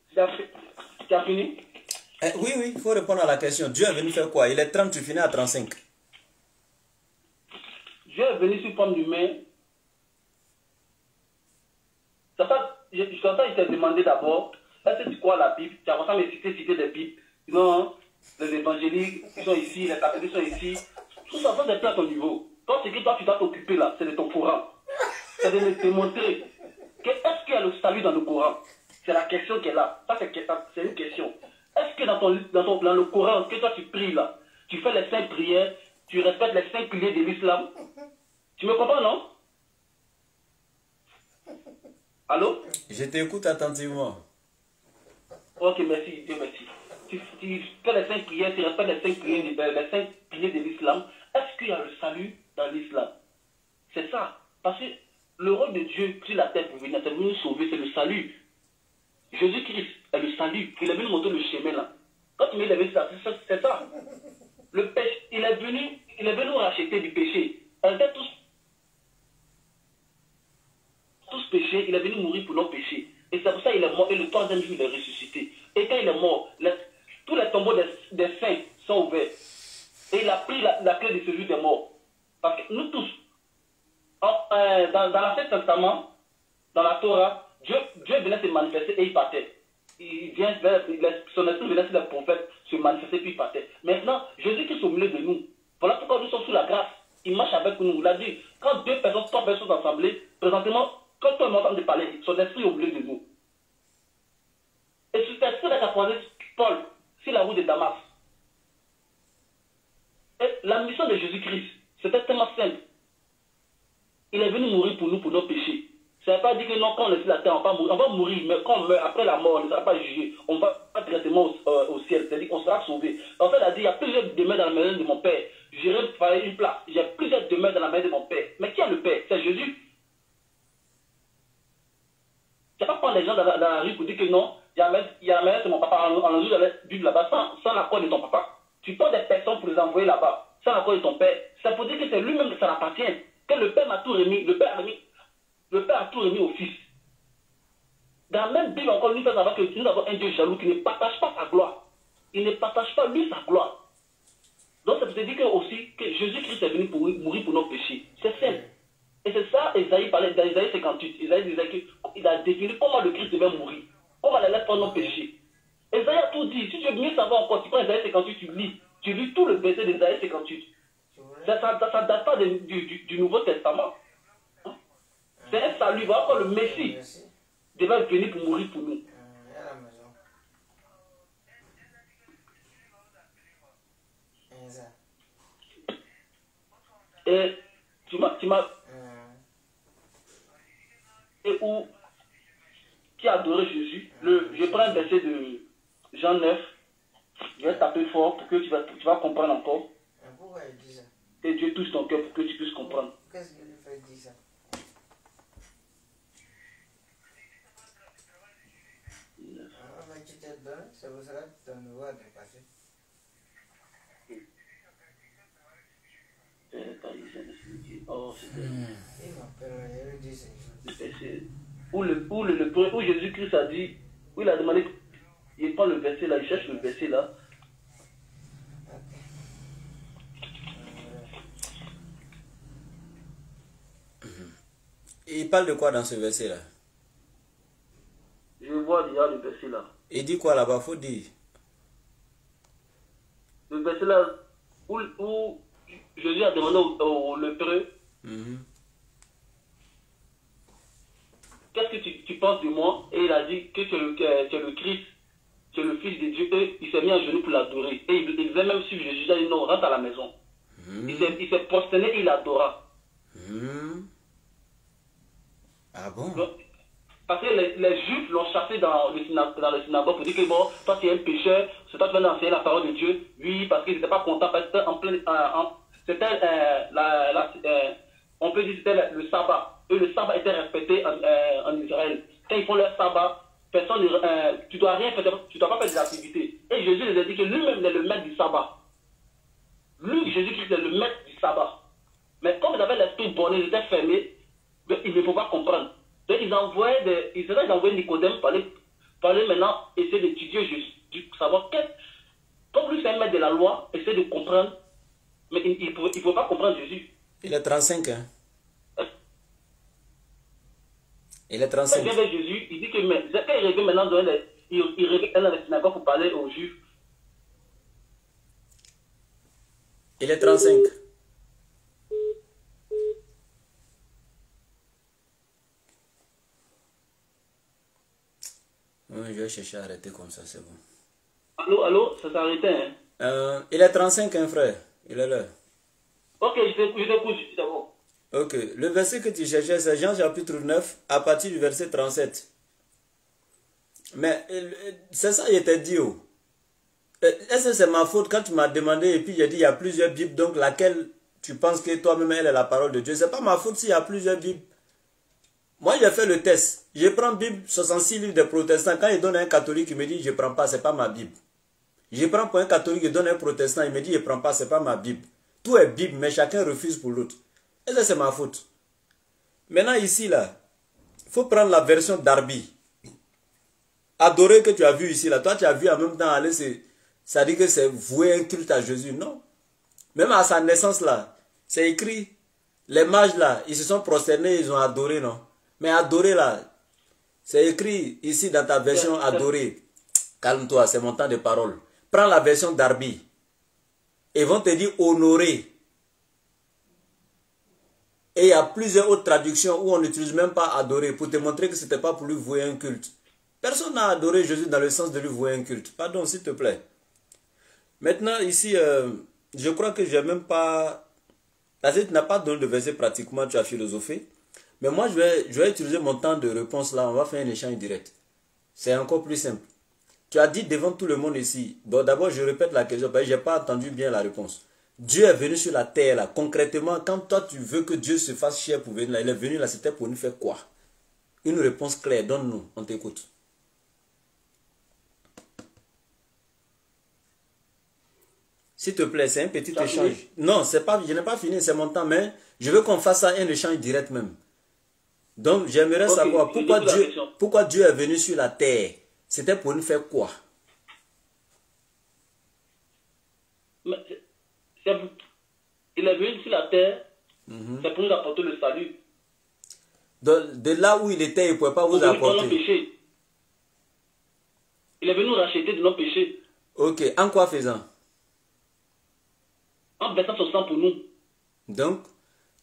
tu as fini? Oui, il faut répondre à la question. Dieu est venu faire quoi? Il est 30, tu finis à 35. Dieu est venu sous forme humaine. Je t'ai demandé d'abord, est-ce que tu crois à la Bible? Tu as commencé à me citer des Bibles. Non, les évangéliques sont ici, les catholiques sont ici. Tout ça, c'est à ton niveau. Toi, ce que toi, tu dois t'occuper là, c'est de ton Coran. C'est de te montrer que est-ce qu'il y a le salut dans le Coran? C'est la question qui est là. Ça, c'est une question. Est-ce que dans le Coran, que toi tu pries là, tu fais les 5 prières, tu respectes les 5 piliers de l'islam? Tu me comprends, non? Allô? Je t'écoute attentivement. Ok, merci, Dieu merci. Tu fais les 5 prières, tu répètes les 5 prières, les 5 prières de l'islam. Est-ce qu'il y a le salut dans l'islam? C'est ça. Parce que le rôle de Dieu sur la terre pour venir, c'est venir nous sauver, c'est le salut. Jésus-Christ est le salut. Il est venu montrer le chemin là. Quand il est venu, c'est ça. Le péché, il est venu nous racheter du péché. On était tous péchés, il est venu mourir pour nos péchés. Et c'est pour ça qu'il est mort. Et le troisième jour, il est ressuscité. Et quand il est mort, tous les tombeaux des saints sont ouverts. Et il a pris la clé de celui des morts. Parce que nous tous, dans l'Ancien Testament, dans la Torah, Dieu venait se manifester et il partait. Son esprit venait sur les prophètes se manifester puis il partait. Maintenant, Jésus qui est au milieu de nous. Voilà pourquoi nous sommes sous la grâce. Il marche avec nous. Il a dit, quand 2 personnes, 3 personnes sont assemblées, présentement, quand on entend parler, son esprit est au milieu de nous. Et c'est cet esprit qui a croisé Paul sur la route de Damas. Et la mission de Jésus-Christ, c'était tellement simple. Il est venu mourir pour nous, pour nos péchés. Ça ne veut pas dire que non, quand on est sur la terre, on va mourir. On va mourir, mais quand on meurt, après la mort, on ne sera pas jugé. On va pas directement au ciel. C'est-à-dire qu'on sera sauvé. En fait, il a dit, il y a plusieurs demeures dans la maison de mon Père. J'irai faire une place. Il y a plusieurs demeures dans la maison de mon Père. Mais qui a le Père? C'est Jésus. Tu ne vas pas prendre les gens dans la rue pour dire que non, il y a la maison de mon papa. On a vu la Bible là-bas sans l'accord de ton papa. Tu prends des personnes pour les envoyer là-bas sans l'accord de ton Père. Ça veut dire que c'est lui-même que ça l'appartient. Que le Père m'a tout remis. Le Père a tout remis au Fils. Dans la même Bible encore, nous savoir que nous avons un Dieu jaloux qui ne partage pas sa gloire. Il ne partage pas lui sa gloire. Donc ça veut dire que aussi que Jésus-Christ est venu pour mourir pour nos péchés. C'est simple. Et c'est ça, Isaïe parlait dans Isaïe 58. Isaïe disait qu'il a défini comment le Christ devait mourir. Comment il allait prendre nos péchés. Isaïe a tout dit. Si tu veux mieux savoir encore, tu prends Isaïe 58, tu lis tout le verset d'Isaïe 58. Ça ne date pas du Nouveau Testament. C'est un salut. Voilà encore le Messie devait venir pour mourir pour nous. Et tu m'as et où qui a adoré Jésus. Je prends un verset de Jean 9. Je vais taper fort pour que tu vas comprendre encore. Pourquoi il dit ça? Et Dieu touche ton cœur pour que tu puisses comprendre. Qu'est-ce qu'il lui fait dire ça? Tu t'es donné, c'est pour cela que ton devoir de passer. Oh, c'était... Il m'appelle, il dit c'est où Jésus-Christ a dit, où il a demandé, il prend le verset là, il cherche le verset là. Et il parle de quoi dans ce verset là? Je vois déjà le verset là. Il dit quoi là-bas? Faut dire. Le verset là, où Jésus a demandé au lépreux, qu'est-ce que tu penses de moi? Et il a dit que tu es le Christ, tu es le Fils de Dieu. Et il s'est mis à genoux pour l'adorer. Et il devait même suivre Jésus. Il a dit non, rentre à la maison. Il s'est prosterné et il adora. Ah bon? Donc, parce que les Juifs l'ont chassé dans le synagogue pour dire que bon, toi tu es un pécheur, c'est toi qui vas enseigner la parole de Dieu. Oui, parce qu'ils n'étaient pas contents, parce que c'était on peut dire que c'était le sabbat. Et le sabbat était respecté en Israël. Quand ils font leur sabbat, personne tu dois rien faire, tu dois pas faire des activités. Et Jésus les a dit que lui-même est le maître du sabbat. Lui, Jésus-Christ est le maître du sabbat. Mais comme ils avaient l'esprit borné, ils étaient fermés, il ne faut pas comprendre. Donc ils envoyaient Nicodème pour aller maintenant essayer d'étudier Jésus, pour savoir comme lui c'est un maître de la loi, essayer de comprendre, mais il ne faut pas comprendre Jésus. Il est 35, hein? Il est Quand 35. il vient vers Jésus, il dit que quand il revient maintenant il revient dans les synagogues pour parler aux Juifs. Il est 35. Oui, je vais chercher à arrêter comme ça, c'est bon. Allô, ça s'est arrêté, hein? Il est 35, hein, frère. Il est là. Ok, je t'écoute, c'est bon. Ok, le verset que tu cherchais, c'est Jean chapitre 9, à partir du verset 37. Mais c'est ça, il était dit. Oh. Est-ce que c'est ma faute quand tu m'as demandé et puis j'ai dit il y a plusieurs Bibles, donc laquelle tu penses que toi-même elle est la parole de Dieu? C'est pas ma faute s'il y a plusieurs Bibles. Moi j'ai fait le test. Je prends Bible 66 livres des protestants. Quand il donne à un catholique, il me dit je prends pas, c'est pas ma Bible. Je prends pour un catholique, il donne à un protestant, il me dit je prends pas, c'est pas ma Bible. Tout est Bible, mais chacun refuse pour l'autre. Est-ce que c'est ma faute? Maintenant ici là, il faut prendre la version Darby. Adorer que tu as vu ici là, toi tu as vu en même temps aller, ça dit que c'est vouer un culte à Jésus. Non. Même à sa naissance là, c'est écrit, les mages là, ils se sont prosternés, ils ont adoré, non? Mais adorer là, c'est écrit ici dans ta version adorer. Calme-toi, c'est mon temps de parole. Prends la version Darby. Ils vont te dire honorer. Et il y a plusieurs autres traductions où on n'utilise même pas adorer pour te montrer que ce n'était pas pour lui vouer un culte. Personne n'a adoré Jésus dans le sens de lui vouer un culte. Pardon, s'il te plaît. Maintenant, ici, je crois que je n'ai même pas... Parce que tu n'as pas donné de verset pratiquement, tu as philosophé. Mais moi, je vais utiliser mon temps de réponse là. On va faire un échange direct. C'est encore plus simple. Tu as dit devant tout le monde ici. Bon, d'abord, je répète la question parce que je n'ai pas entendu bien la réponse. Dieu est venu sur la terre là. Concrètement, quand toi tu veux que Dieu se fasse chair pour venir là, il est venu là, c'était pour nous faire quoi? Une réponse claire, donne-nous, on t'écoute. S'il te plaît, c'est un petit échange. Fini? Non, c'est pas, je n'ai pas fini, c'est mon temps, mais je veux qu'on fasse ça un échange direct même. Donc, j'aimerais savoir pourquoi Dieu est venu sur la terre. C'était pour nous faire quoi? Il est venu sur la terre, c'est pour nous apporter le salut. De là où il était, il ne pouvait pas vous apporter. Il est venu nous racheter de nos péchés. Ok, en quoi faisant? En versant son sang pour nous. Donc,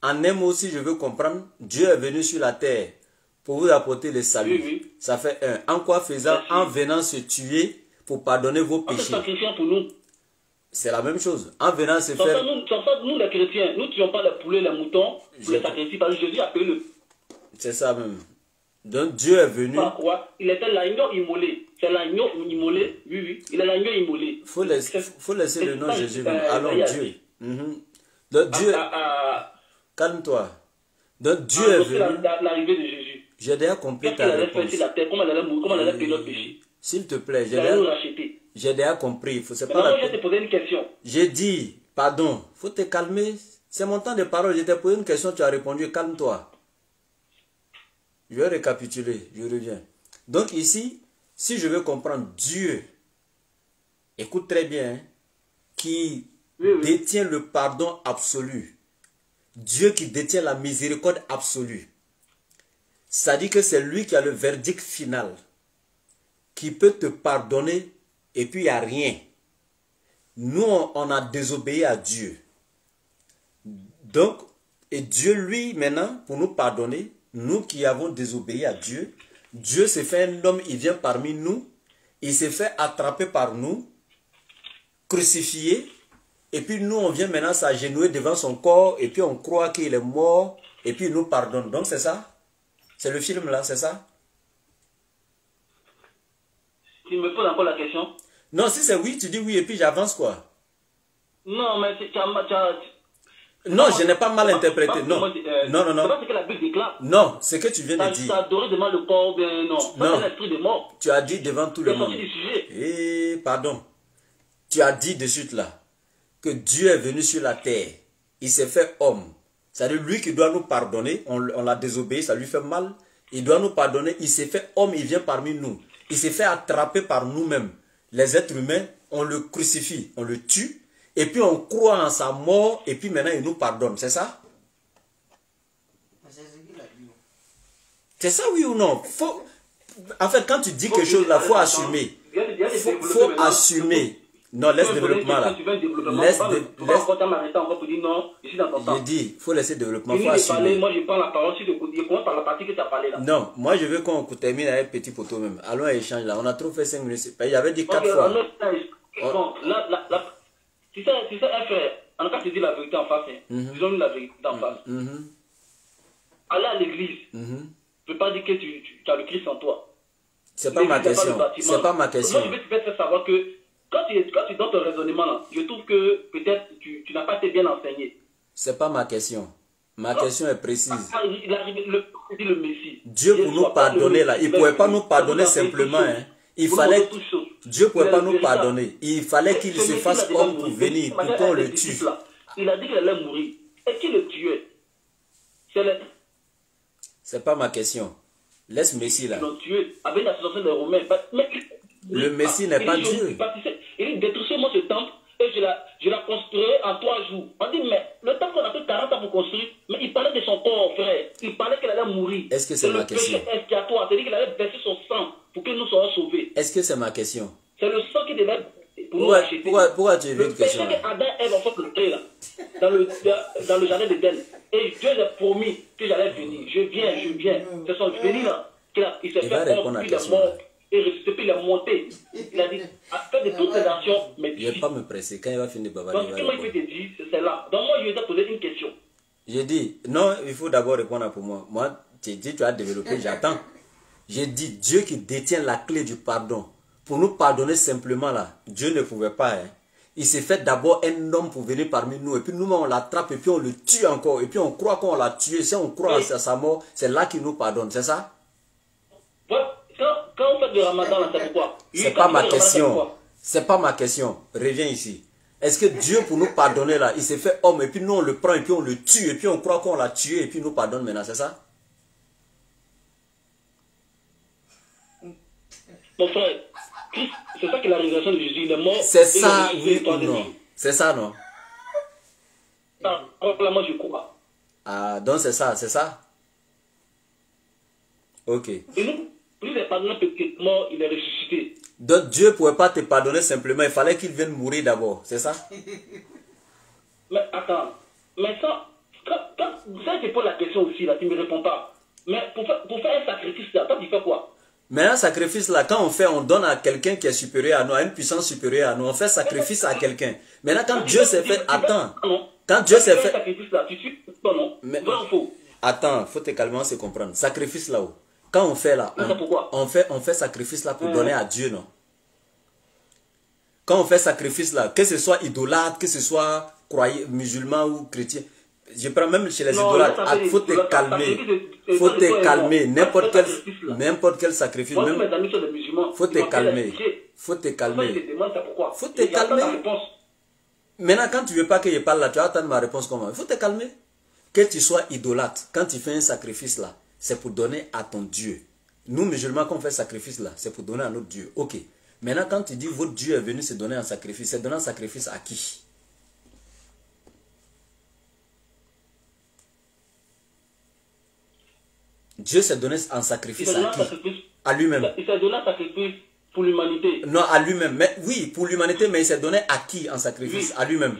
en un mot aussi, je veux comprendre, Dieu est venu sur la terre pour vous apporter le salut. Oui, oui. Ça fait un. En quoi faisant? Merci. En venant se tuer pour pardonner vos péchés. En se sacrifiant pour nous. C'est la même chose. En venant se faire... Nous les chrétiens, nous ne tuons pas les poulets, les moutons, pour les sacrifier, parce que Jésus a payé le... C'est ça même. Donc Dieu est venu... Pourquoi? Il était l'agneau immolé. C'est l'agneau immolé. Oui, oui. Il est l'agneau immolé. Faut laisser le nom de Jésus. Allons, Dieu. Donc Dieu... Calme-toi. Donc Dieu est venu... l'arrivée de Jésus. J'ai déjà compris ta réponse. Comment elle allait mourir, comment elle allait payer notre péché. S'il te plaît, j'ai déjà compris. C'est pas moi, je vais te poser une question. J'ai dit, pardon, faut te calmer. C'est mon temps de parole. Je t'ai posé une question, tu as répondu, calme-toi. Je vais récapituler, je reviens. Donc ici, si je veux comprendre Dieu, écoute très bien, qui détient le pardon absolu, Dieu qui détient la miséricorde absolue, ça dit que c'est lui qui a le verdict final, qui peut te pardonner et puis il n'y a rien. Nous, on a désobéi à Dieu. Donc, et Dieu, lui, maintenant, pour nous pardonner, nous qui avons désobéi à Dieu, Dieu s'est fait un homme, il vient parmi nous, il s'est fait attraper par nous, crucifié, et puis nous, on vient maintenant s'agenouiller devant son corps, et puis on croit qu'il est mort, et puis il nous pardonne. Donc c'est ça? C'est le film là, c'est ça? Tu me poses encore la question? Non, si c'est oui, tu dis oui, et puis j'avance quoi? Non, mais non, je n'ai pas mal interprété. Non, non. C'est pas ce que la Bible déclare. Non, c'est que tu viens de dire. Tu as adoré devant le corps, bien non. Non. C'est l'esprit de mort. Tu as dit devant tout le monde. Eh, pardon. Tu as dit de suite là que Dieu est venu sur la terre. Il s'est fait homme. C'est-à-dire lui qui doit nous pardonner. On l'a désobéi, ça lui fait mal. Il doit nous pardonner. Il s'est fait homme, il vient parmi nous. Il s'est fait attraper par nous-mêmes. Les êtres humains, on le crucifie, on le tue. Et puis on croit en sa mort, et puis maintenant il nous pardonne, c'est ça? C'est ça oui ou non? En fait, quand tu dis quelque chose là, il faut assumer. Faut assumer. Non, laisse développement là. J'ai dit, il faut laisser développement, il faut assumer. Moi je prends la parole, je commence par la partie que tu as parlé là. Non, moi je veux qu'on termine avec petit poteau même. Allons à échange là, on a trop fait 5 minutes. J'avais dit 4 fois. Bon, tu sais, un frère, en tout cas, tu dis la vérité en face. Disons-nous la vérité en face. aller à l'église. Je ne veux pas dire que tu as le Christ en toi. C'est pas ma question. C'est pas ma question. Moi, je vais te faire savoir que quand tu es dans ton raisonnement, là, je trouve que peut-être tu n'as pas été bien enseigné. C'est pas ma question. Ma question est précise. Il arrive le Messie. Dieu pour nous pardonner là, il ne pouvait pas nous pardonner simplement. Hein. Il fallait, Dieu ne pouvait pas nous pardonner. Il fallait qu'il se fasse homme pour venir, pour qu'on le tue. Il a dit qu'il allait mourir. Et qui le tuait? C'est pas ma question. Laisse Messie là. Ils l'ont tué avec l'association des Romains. Le Messie n'est pas Dieu. Il dit détruisez-moi ce temple et je la construirai en 3 jours. On dit mais le temple qu'on a pris 40 ans pour construire, mais il parlait de son corps, frère. Il parlait qu'elle allait mourir. Est-ce que c'est ma question? Le péché expiatoire, c'est-à-dire qu'il allait verser son sang pour que nous soyons sauvés. Est-ce que c'est ma question? C'est le sang qui devait pour nous acheter. Pourquoi tu veux une question? Le péché qu'Adam et Ève ont fait pleurer là, dans le jardin d'Éden. Et Dieu a promis que j'allais venir. Je viens. C'est son venir là. Il s'est fait mort, puis il est mort. Et ressuscité, puis il est monté. Il a dit, après de toutes ces actions, mais je ne vais pas me presser. Quand il va finir de bavarder, donc, ce que moi, je peux te dire, c'est là. Donc, moi, je vais te poser une question. J'ai dit, non, il faut d'abord répondre pour moi. Moi, tu dis, tu as développé, j'attends. J'ai dit, Dieu qui détient la clé du pardon. Pour nous pardonner simplement là, Dieu ne pouvait pas. Hein. Il s'est fait d'abord un homme pour venir parmi nous. Et puis nous, on l'attrape et puis on le tue encore. Et puis on croit qu'on l'a tué. Si on croit à sa mort, c'est là qu'il nous pardonne. C'est ça? Quand on fait le ramadan, c'est pourquoi? C'est pas ma question. C'est pas ma question. Reviens ici. Est-ce que Dieu, pour nous pardonner là, il s'est fait homme et puis nous on le prend et puis on le tue et puis on croit qu'on l'a tué et puis il nous pardonne maintenant, c'est ça? Mon frère, c'est ça que la révélation de Jésus, il est mort. C'est ça, oui ou non? C'est ça, non? Là, moi je crois. Ah, donc c'est ça, c'est ça? Ok. Et nous, il est pardonné mort, il est ressuscité. Donc Dieu ne pouvait pas te pardonner simplement, il fallait qu'il vienne mourir d'abord, c'est ça? Mais attends, mais ça, quand tu poses la question aussi, là, tu ne me réponds pas. Mais pour faire un sacrifice, là, toi tu fais quoi? Mais un sacrifice là, quand on donne à quelqu'un qui est supérieur à nous, à une puissance supérieure à nous, on fait sacrifice à quelqu'un. Maintenant quand Dieu s'est fait, attends, quand Dieu s'est fait... Sacrifice là, tu suis non, mais, vrai ou faux? Attends, faut te calmer, on se comprendre. Sacrifice là-haut. Quand on fait là, on fait sacrifice là pour donner à Dieu, non? Quand on fait sacrifice là, que ce soit idolâtre, que ce soit croyant, musulman ou chrétien, je prends même chez les idolâtres, il faut te calmer. Il faut te calmer. N'importe quel sacrifice. Moi, mes amis sont des musulmans. Faut te calmer. Faut te calmer. Faut te calmer. Maintenant, quand tu ne veux pas que je parle là, tu vas attendre ma réponse comment? Il faut te calmer. Que tu sois idolâtre, quand tu fais un sacrifice là, c'est pour donner à ton Dieu. Nous, musulmans, quand on fait sacrifice là, c'est pour donner à notre Dieu. Ok. Maintenant, quand tu dis votre Dieu est venu se donner en sacrifice, c'est donner un sacrifice à qui? Dieu s'est donné en sacrifice à qui? À lui-même. Il s'est donné en sacrifice pour l'humanité. Non, à lui-même. Mais oui, pour l'humanité, mais il s'est donné à qui en sacrifice? À lui-même.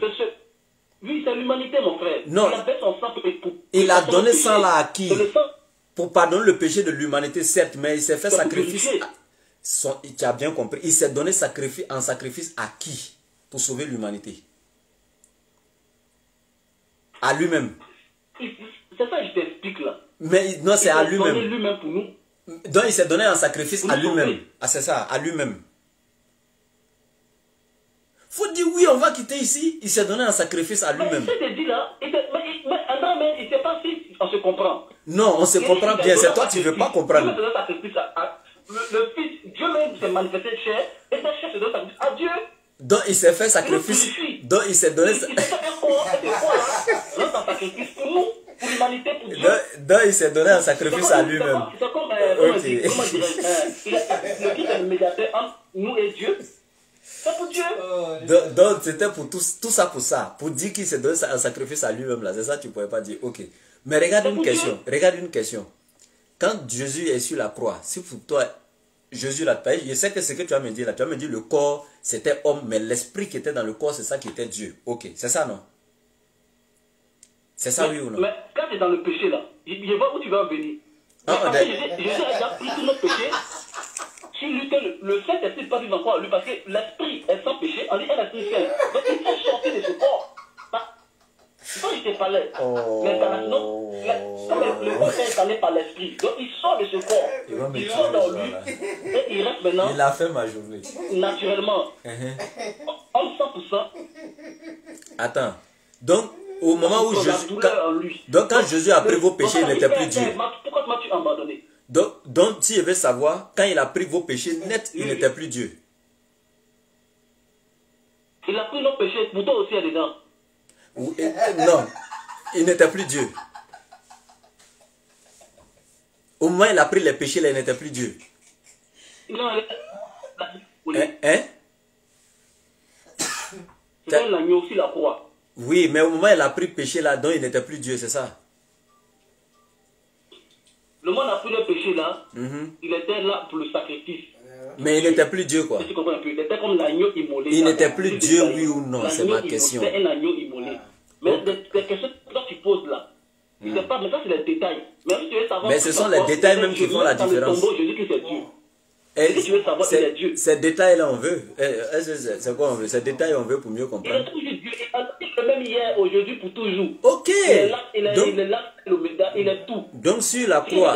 Oui, c'est l'humanité, mon frère. Non. Il a fait son sang il a donné ça là à qui? Pour pardonner le péché de l'humanité, certes, mais il s'est fait sacrifice. Tu as bien compris. Il s'est donné en sacrifice à qui? Pour sauver l'humanité. À lui-même. C'est ça que je t'explique là. Mais non, c'est à lui-même. Il s'est donné lui-même pour nous. Donc il s'est donné en sacrifice à lui-même. Ah, c'est ça, à lui-même. Faut dire oui, on va quitter ici. Il s'est donné en sacrifice à lui-même. Mais il dit là, mais il ne sait pas si on se comprend. Non, on se comprend bien. C'est toi, tu ne veux pas comprendre. Le Fils, Dieu même s'est manifesté chair, et sa chair se donne sacrifice à Dieu. Donc il s'est fait sacrifice. Donc il s'est donné. Il s'est fait un sacrifice pour nous, pour l'humanité, pour Dieu. Donc il s'est donné un sacrifice à lui-même. C'est comme, comment dirais-je, le Christ est le médiateur entre nous et Dieu. C'est pour Dieu. Donc c'était pour tout ça pour ça. Pour dire qu'il s'est donné un sacrifice à lui-même là. C'est ça, tu ne pouvais pas dire. Ok. Mais regarde une question. Regarde une question. Quand Jésus est sur la croix, si pour toi, Jésus l'a payé, je sais que ce que tu vas me dire là, tu vas me dire le corps c'était homme, mais l'esprit qui était dans le corps c'est ça qui était Dieu. Ok, c'est ça non? C'est ça oui ou non? Mais quand tu es dans le péché là, je vois où tu vas en venir. Jésus a déjà pris tout notre péché. Si le Saint-Esprit pas vivre encore en lui, parce que l'esprit est sans péché, on dit un esprit saint. Donc il faut sortir de ce corps. Quand je te parlais, l'incarnation, le corps est incarné par l'esprit. Donc il sort de ce corps. Il sort dans lui. Et il reste maintenant. Il a fait ma journée. Naturellement. En 100%. Attends. Donc, au moment où Jésus. Donc, quand Jésus a pris vos péchés, il n'était plus Dieu. Pourquoi m'as-tu abandonné? Donc, si je veux savoir, quand il a pris vos péchés net, il n'était plus Dieu. Il a pris nos péchés, pour toi aussi, il est dedans. Non, il n'était plus Dieu. Au moment où il a pris les péchés, là, il n'était plus Dieu. Non, Hein? C'est l'agneau aussi la croix. Oui, mais au moment où il a pris le péché là, donc il n'était plus Dieu, c'est ça? Le monde a pris le péché là, il était là pour le sacrifice. Mais il n'était plus Dieu, quoi. Tu comprends un peu? Il était comme l'agneau immolé. Il n'était plus Dieu, oui ou non? C'est ma question. C'est un agneau immolé. Mais les questions que tu poses là, je sais pas, mais ça c'est les détails. Mais si tu veux savoir, mais ce sont les détails même qui font la différence. Jésus qui c'est Dieu. Si tu veux savoir, il est Dieu. Ces détails-là, on veut. C'est quoi on veut? Ces détails, on veut pour mieux Il comprendre. est toujours Dieu. Il est même hier, aujourd'hui, pour toujours. Ok. Il est là, il est là, il est tout. Donc sur la croix,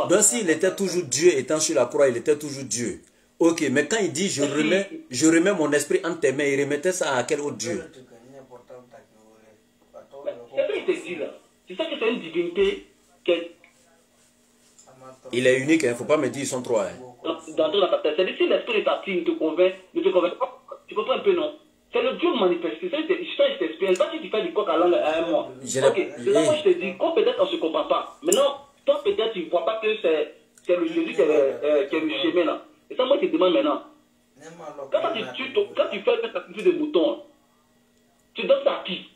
donc s'il était toujours Dieu, étant sur la croix, il était toujours Dieu. Ok, mais quand il dit je remets mon esprit entre tes mains, il remettait ça à quel autre Dieu? C'est ce qu'il te dit là. C'est ça que c'est une divinité. Il est unique, il ne faut pas me dire ils sont trois. Hein. Dans ta tête. C'est-à-dire si l'esprit de ta fille ne te convainc pas. Tu comprends un peu, non? C'est le Dieu manifesté. Ça, je t'explique. C'est pas si tu fais du coq à langue à un mois. Ok, c'est ça que moi je te dis. Quand peut-être on ne se comprend pas. Maintenant, toi peut-être tu ne vois pas que c'est le Jésus qui est le chemin là. Et ça, moi je te demande maintenant. Quand tu fais le sacrifice de mouton, tu donnes ça à qui?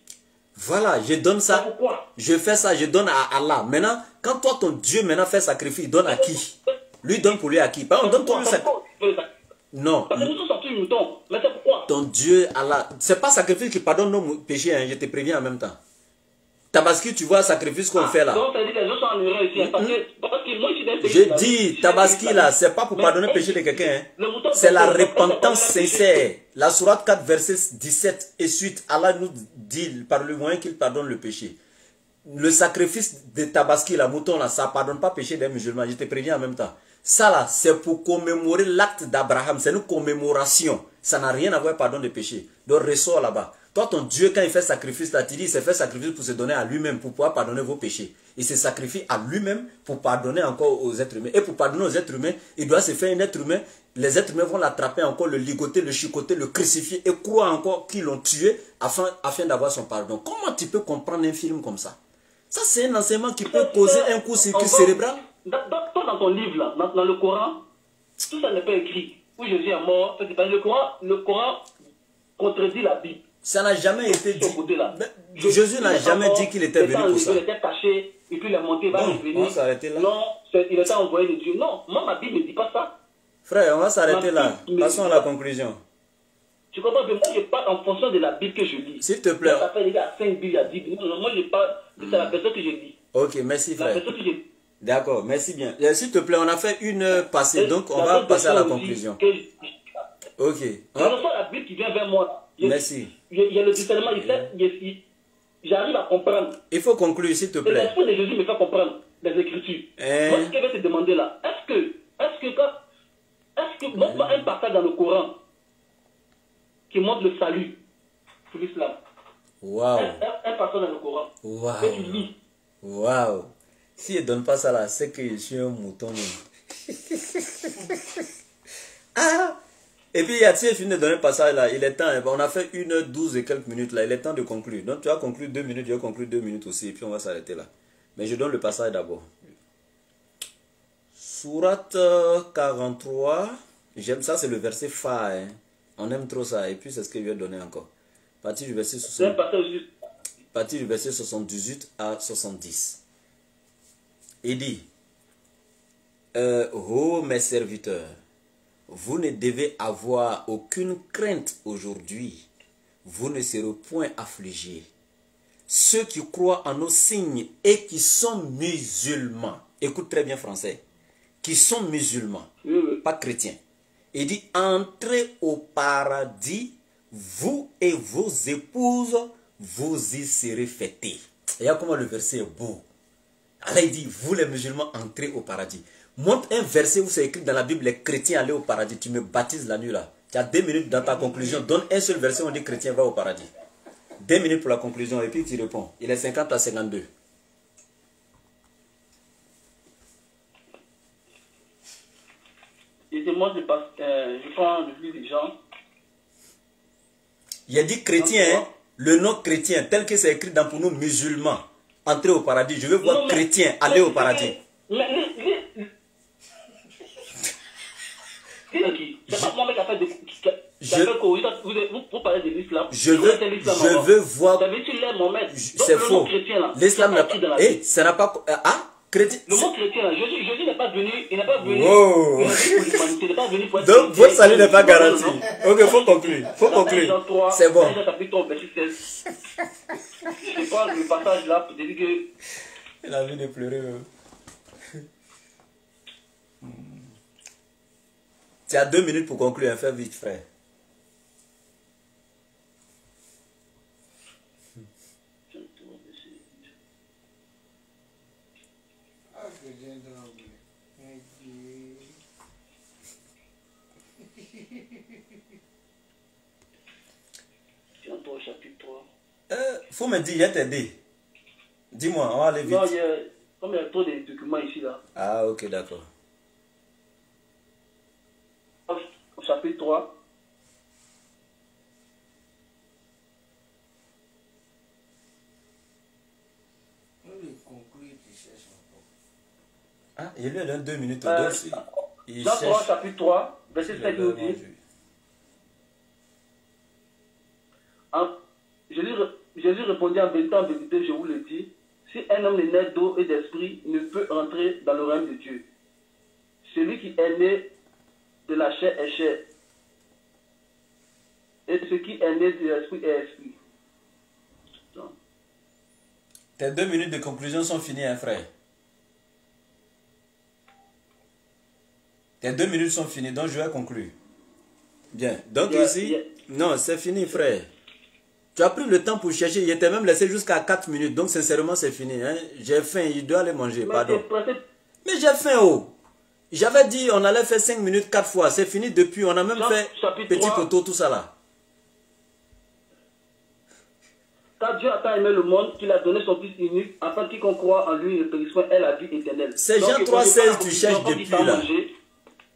Voilà, je donne ça. Pourquoi? Je fais ça, je donne à Allah. Maintenant, quand toi, ton Dieu, maintenant fait sacrifice, il donne à qui? Lui donne pour lui à qui? On donne pour lui sacrifice. Non. Parce que nous sommes sortis du mouton. Mais c'est pourquoi? Ton Dieu, Allah. C'est pas sacrifice qui pardonne nos péchés, hein, je te préviens en même temps. Tabaski, tu vois le sacrifice qu'on fait là. Donc, ça dit que les gens sont en erreur ici. Parce que moi, je dis, Tabaski là, c'est pas pour pardonner le péché de quelqu'un. Hein. C'est la repentance sincère. La sourate 4, verset 17 et suite, Allah nous dit par le moyen qu'il pardonne le péché. Le sacrifice de Tabaski, la mouton là, ça ne pardonne pas le péché des musulmans. Je te préviens en même temps. Ça là, c'est pour commémorer l'acte d'Abraham. C'est une commémoration. Ça n'a rien à voir avec pardon de péché. Donc ressort là-bas. Toi, ton Dieu, quand il fait sacrifice, là, tu dis, il s'est fait sacrifice pour se donner à lui-même, pour pouvoir pardonner vos péchés. Il se sacrifie à lui-même pour pardonner encore aux êtres humains. Et pour pardonner aux êtres humains, il doit se faire un être humain. Les êtres humains vont l'attraper encore, le ligoter, le chicoter, le crucifier et croire encore qu'ils l'ont tué afin d'avoir son pardon. Comment tu peux comprendre un film comme ça? Ça, c'est un enseignement qui peut causer un court-circuit cérébral. Toi, dans ton livre, là, dans le Coran, tout ça n'est pas écrit. Où Jésus est mort, le Coran contredit la Bible. Ça n'a jamais été dit. Jésus n'a jamais dit qu'il était venu pour ça. Il était caché, et puis il est monté, il va revenir. On va s'arrêter là. Non, il était envoyé de Dieu. Non, moi, ma Bible ne dit pas ça. Frère, on va s'arrêter là. Passons à la conclusion. Tu comprends que moi, je parle en fonction de la Bible que je lis. S'il te plaît. Ça fait les gars 5 Bibles à 10 Bibles. Non, moi, je parle, c'est la personne que je lis. Ok, merci frère. La personne que je lis. D'accord, merci bien. S'il te plaît, on a fait une heure passée, donc on va passer à la conclusion. Ok. Je reçois la Bible qui vient vers moi. Merci. Il y a le discernement, j'arrive à comprendre. Il faut conclure, s'il te plaît. L'esprit de Jésus me fait comprendre les Écritures. Moi, ce que je vais te demander là, est-ce que montre-moi un passage dans le Coran qui montre le salut pour l'islam. Waouh. Un passage dans le Coran. Waouh. Que tu lis. Waouh. Si je ne donne pas ça là, c'est que je suis un mouton. Ah. Et puis, si je finis de donner le passage là, il est temps. On a fait 1h12 et quelques minutes là. Il est temps de conclure. Donc, tu as conclu 2 minutes, je vais conclure 2 minutes aussi. Et puis, on va s'arrêter là. Mais je donne le passage d'abord. Sourate 43. J'aime ça, c'est le verset phare. Hein. On aime trop ça. Et puis, c'est ce que je vais donner encore. Partie du verset 78 à 70. Il dit, ô mes serviteurs, vous ne devez avoir aucune crainte aujourd'hui. Vous ne serez point affligés. Ceux qui croient en nos signes et qui sont musulmans, écoute très bien français, qui sont musulmans, pas chrétiens. Il dit, entrez au paradis, vous et vos épouses, vous y serez fêtés. Et là comment le verset est beau. Allah il dit, vous les musulmans, entrez au paradis. Montre un verset où c'est écrit dans la Bible, les chrétiens allaient au paradis. Tu me baptises la nuit là. Tu as 2 minutes dans ta conclusion. Donne un seul verset où on dit chrétien va au paradis. 2 minutes pour la conclusion et puis tu réponds. Il est 50 à 52. Et moi, je prends le plus des gens. Il a dit chrétien, hein, le nom chrétien, tel que c'est écrit dans pour nous musulmans, entrer au paradis. Je veux voir chrétien aller au paradis. C'est pas moi qui a fait vous parlez de l'islam. Je veux voir. C'est faux. L'islam n'a pas. Eh, ça n'a pas. Ah, chrétien. Le mot chrétien, Jésus n'est pas venu. Il n'est pas venu. Wow. Il n'est pas venu pour être. Donc, votre salut n'est pas garanti. Ok, faut conclure. Faut conclure. C'est bon. Je prends le passage là pour te dire que. Il a envie de pleurer. Tu as 2 minutes pour conclure, fais vite, frère. Faut me dire, il y a t'aider. Dis-moi, on va aller vite. Non, comme il y a trop de documents ici là. Ah, ok, d'accord. Au chapitre 3. Ah, il lui a donné 2 minutes. Dans 3, chapitre 3, verset 7 nous dit. Jésus répondit en vérité, je vous le dis, si un homme est né d'eau et d'esprit, ne peut entrer dans le royaume de Dieu. Celui qui est né de la chair est chair, et ce qui est né de l'esprit est esprit. Donc. Tes 2 minutes de conclusion sont finies, hein, frère. Tes 2 minutes sont finies, donc je vais conclure. Bien, donc ici, non, c'est fini, frère. Tu as pris le temps pour chercher, il était même laissé jusqu'à 4 minutes, donc sincèrement c'est fini. Hein. J'ai faim, il doit aller manger, pardon. Mais j'ai faim, oh. J'avais dit on allait faire 5 minutes 4 fois, c'est fini depuis, on a même fait petit coteau, tout ça là. Car Dieu a tant aimé le monde qu'il a donné son Fils unique, afin qu'il croit en lui ne périsse point, ait la vie éternelle. C'est Jean 3,16 tu cherches depuis là.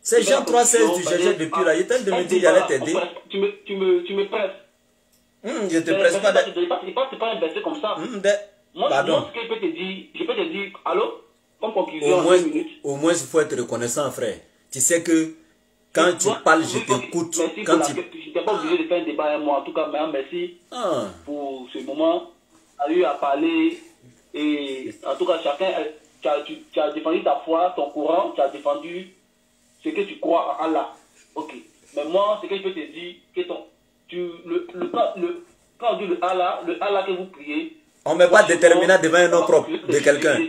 C'est Jean 3,16 tu cherchais depuis là. Il était de me dire qu'il allait t'aider. Tu me presses. Je te presse pas. C'est pas un verset comme ça. Moi, ce que je peux te dire, allô, comme conclusion, au moins, il faut être reconnaissant, frère. Tu sais que quand tu parles, je t'écoute. Je n'étais pas obligé de faire un débat avec moi. En tout cas, merci pour ce moment. Tu as eu à parler. Et en tout cas, chacun, tu as défendu ta foi, ton courant, tu as défendu ce que tu crois en Allah. Ok. Mais moi, ce que je peux te dire, que quand on dit le Allah que vous priez, on ne met pas déterminant devant un nom propre de quelqu'un.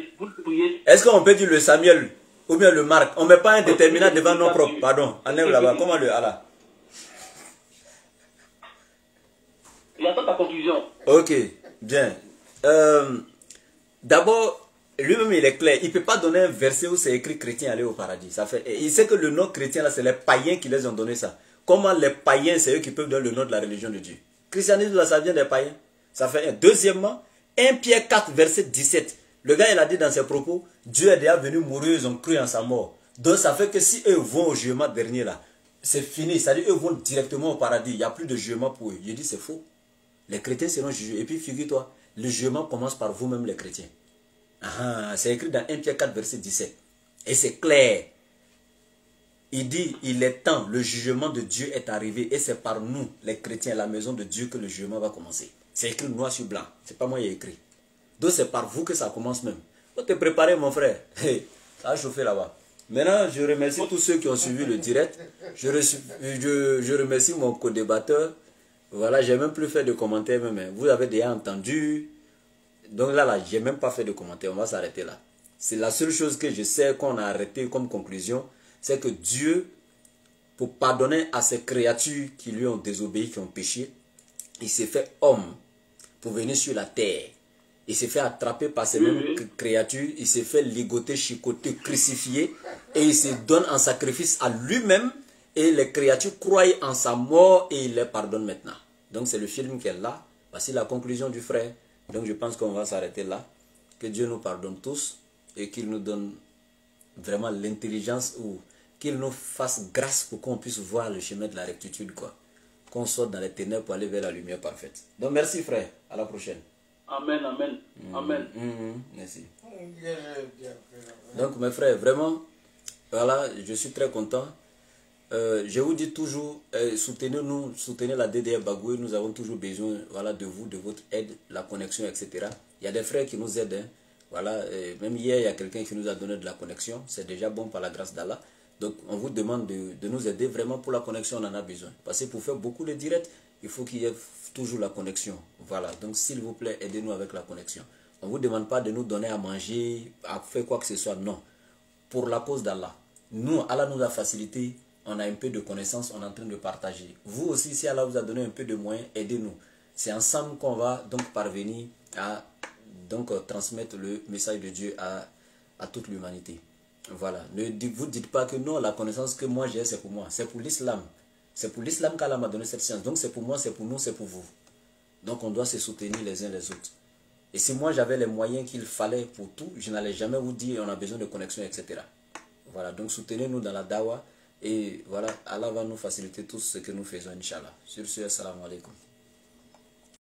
Est-ce qu'on peut dire le Samuel ou bien le Marc? On ne met pas un déterminant devant un nom propre. Pardon, enlève là-bas. Comment le Allah? J'attends ta conclusion. Ok, bien. D'abord, lui-même il est clair. Il ne peut pas donner un verset où c'est écrit chrétien aller au paradis. Ça fait, il sait que le nom chrétien là, c'est les païens qui les ont donné ça. Comment les païens, c'est eux qui peuvent donner le nom de la religion de Dieu? Christianisme, là, ça vient des païens. Ça fait un. Deuxièmement, 1 Pierre 4, verset 17. Le gars, il a dit dans ses propos, Dieu est déjà venu mourir, ils ont cru en sa mort. Donc, ça fait que si eux vont au jugement dernier, là, c'est fini. C'est-à-dire, eux vont directement au paradis. Il n'y a plus de jugement pour eux. Je dis, c'est faux. Les chrétiens seront jugés. Et puis, figure-toi, le jugement commence par vous-même, les chrétiens. C'est écrit dans 1 Pierre 4, verset 17. Et c'est clair. Il dit, il est temps, le jugement de Dieu est arrivé et c'est par nous, les chrétiens, la maison de Dieu, que le jugement va commencer. C'est écrit noir sur blanc, c'est pas moi qui ai écrit. Donc c'est par vous que ça commence même. Faut te préparer mon frère, hey, ça a chauffé là-bas. Maintenant, je remercie tous ceux qui ont suivi le direct. Je remercie mon co-débatteur. Voilà, j'ai même plus fait de commentaires même. Vous avez déjà entendu. Donc là, j'ai même pas fait de commentaires, on va s'arrêter là. C'est la seule chose que je sais qu'on a arrêté comme conclusion. C'est que Dieu, pour pardonner à ces créatures qui lui ont désobéi, qui ont péché, il s'est fait homme pour venir sur la terre. il s'est fait attraper par ces mêmes créatures, il s'est fait ligoter, chicoter, crucifier, et il se donne en sacrifice à lui-même, et les créatures croient en sa mort, et il les pardonne maintenant. Donc c'est le film qui est là. Voici la conclusion du frère. Donc je pense qu'on va s'arrêter là. Que Dieu nous pardonne tous, et qu'il nous donne vraiment l'intelligence, ou qu'il nous fasse grâce pour qu'on puisse voir le chemin de la rectitude, quoi. Qu'on sorte dans les ténèbres pour aller vers la lumière parfaite. Donc merci frère, à la prochaine. Amen, amen, amen. Merci. Donc mes frères, vraiment, voilà, je suis très content. Je vous dis toujours, soutenez-nous, soutenez la DDR Bagoué, nous avons toujours besoin, voilà, de vous, de votre aide, la connexion, etc. Il y a des frères qui nous aident, hein. Voilà, même hier, il y a quelqu'un qui nous a donné de la connexion, c'est déjà bon par la grâce d'Allah. Donc on vous demande de nous aider vraiment pour la connexion, on en a besoin. Parce que pour faire beaucoup de directs, il faut qu'il y ait toujours la connexion. Voilà, donc s'il vous plaît, aidez-nous avec la connexion. On ne vous demande pas de nous donner à manger, à faire quoi que ce soit, non. Pour la cause d'Allah. Nous, Allah nous a facilité, on a un peu de connaissances, on est en train de partager. Vous aussi, si Allah vous a donné un peu de moyens, aidez-nous. C'est ensemble qu'on va donc parvenir à transmettre le message de Dieu à toute l'humanité. Voilà, ne vous dites pas que non, la connaissance que moi j'ai, c'est pour moi. C'est pour l'islam. C'est pour l'islam qu'Allah m'a donné cette science. Donc c'est pour moi, c'est pour nous, c'est pour vous. Donc on doit se soutenir les uns les autres. Et si moi j'avais les moyens qu'il fallait pour tout, je n'allais jamais vous dire on a besoin de connexion, etc. Voilà, donc soutenez-nous dans la dawa. Et voilà, Allah va nous faciliter tout ce que nous faisons, Inch'Allah. Sur ce, assalamu alaikum.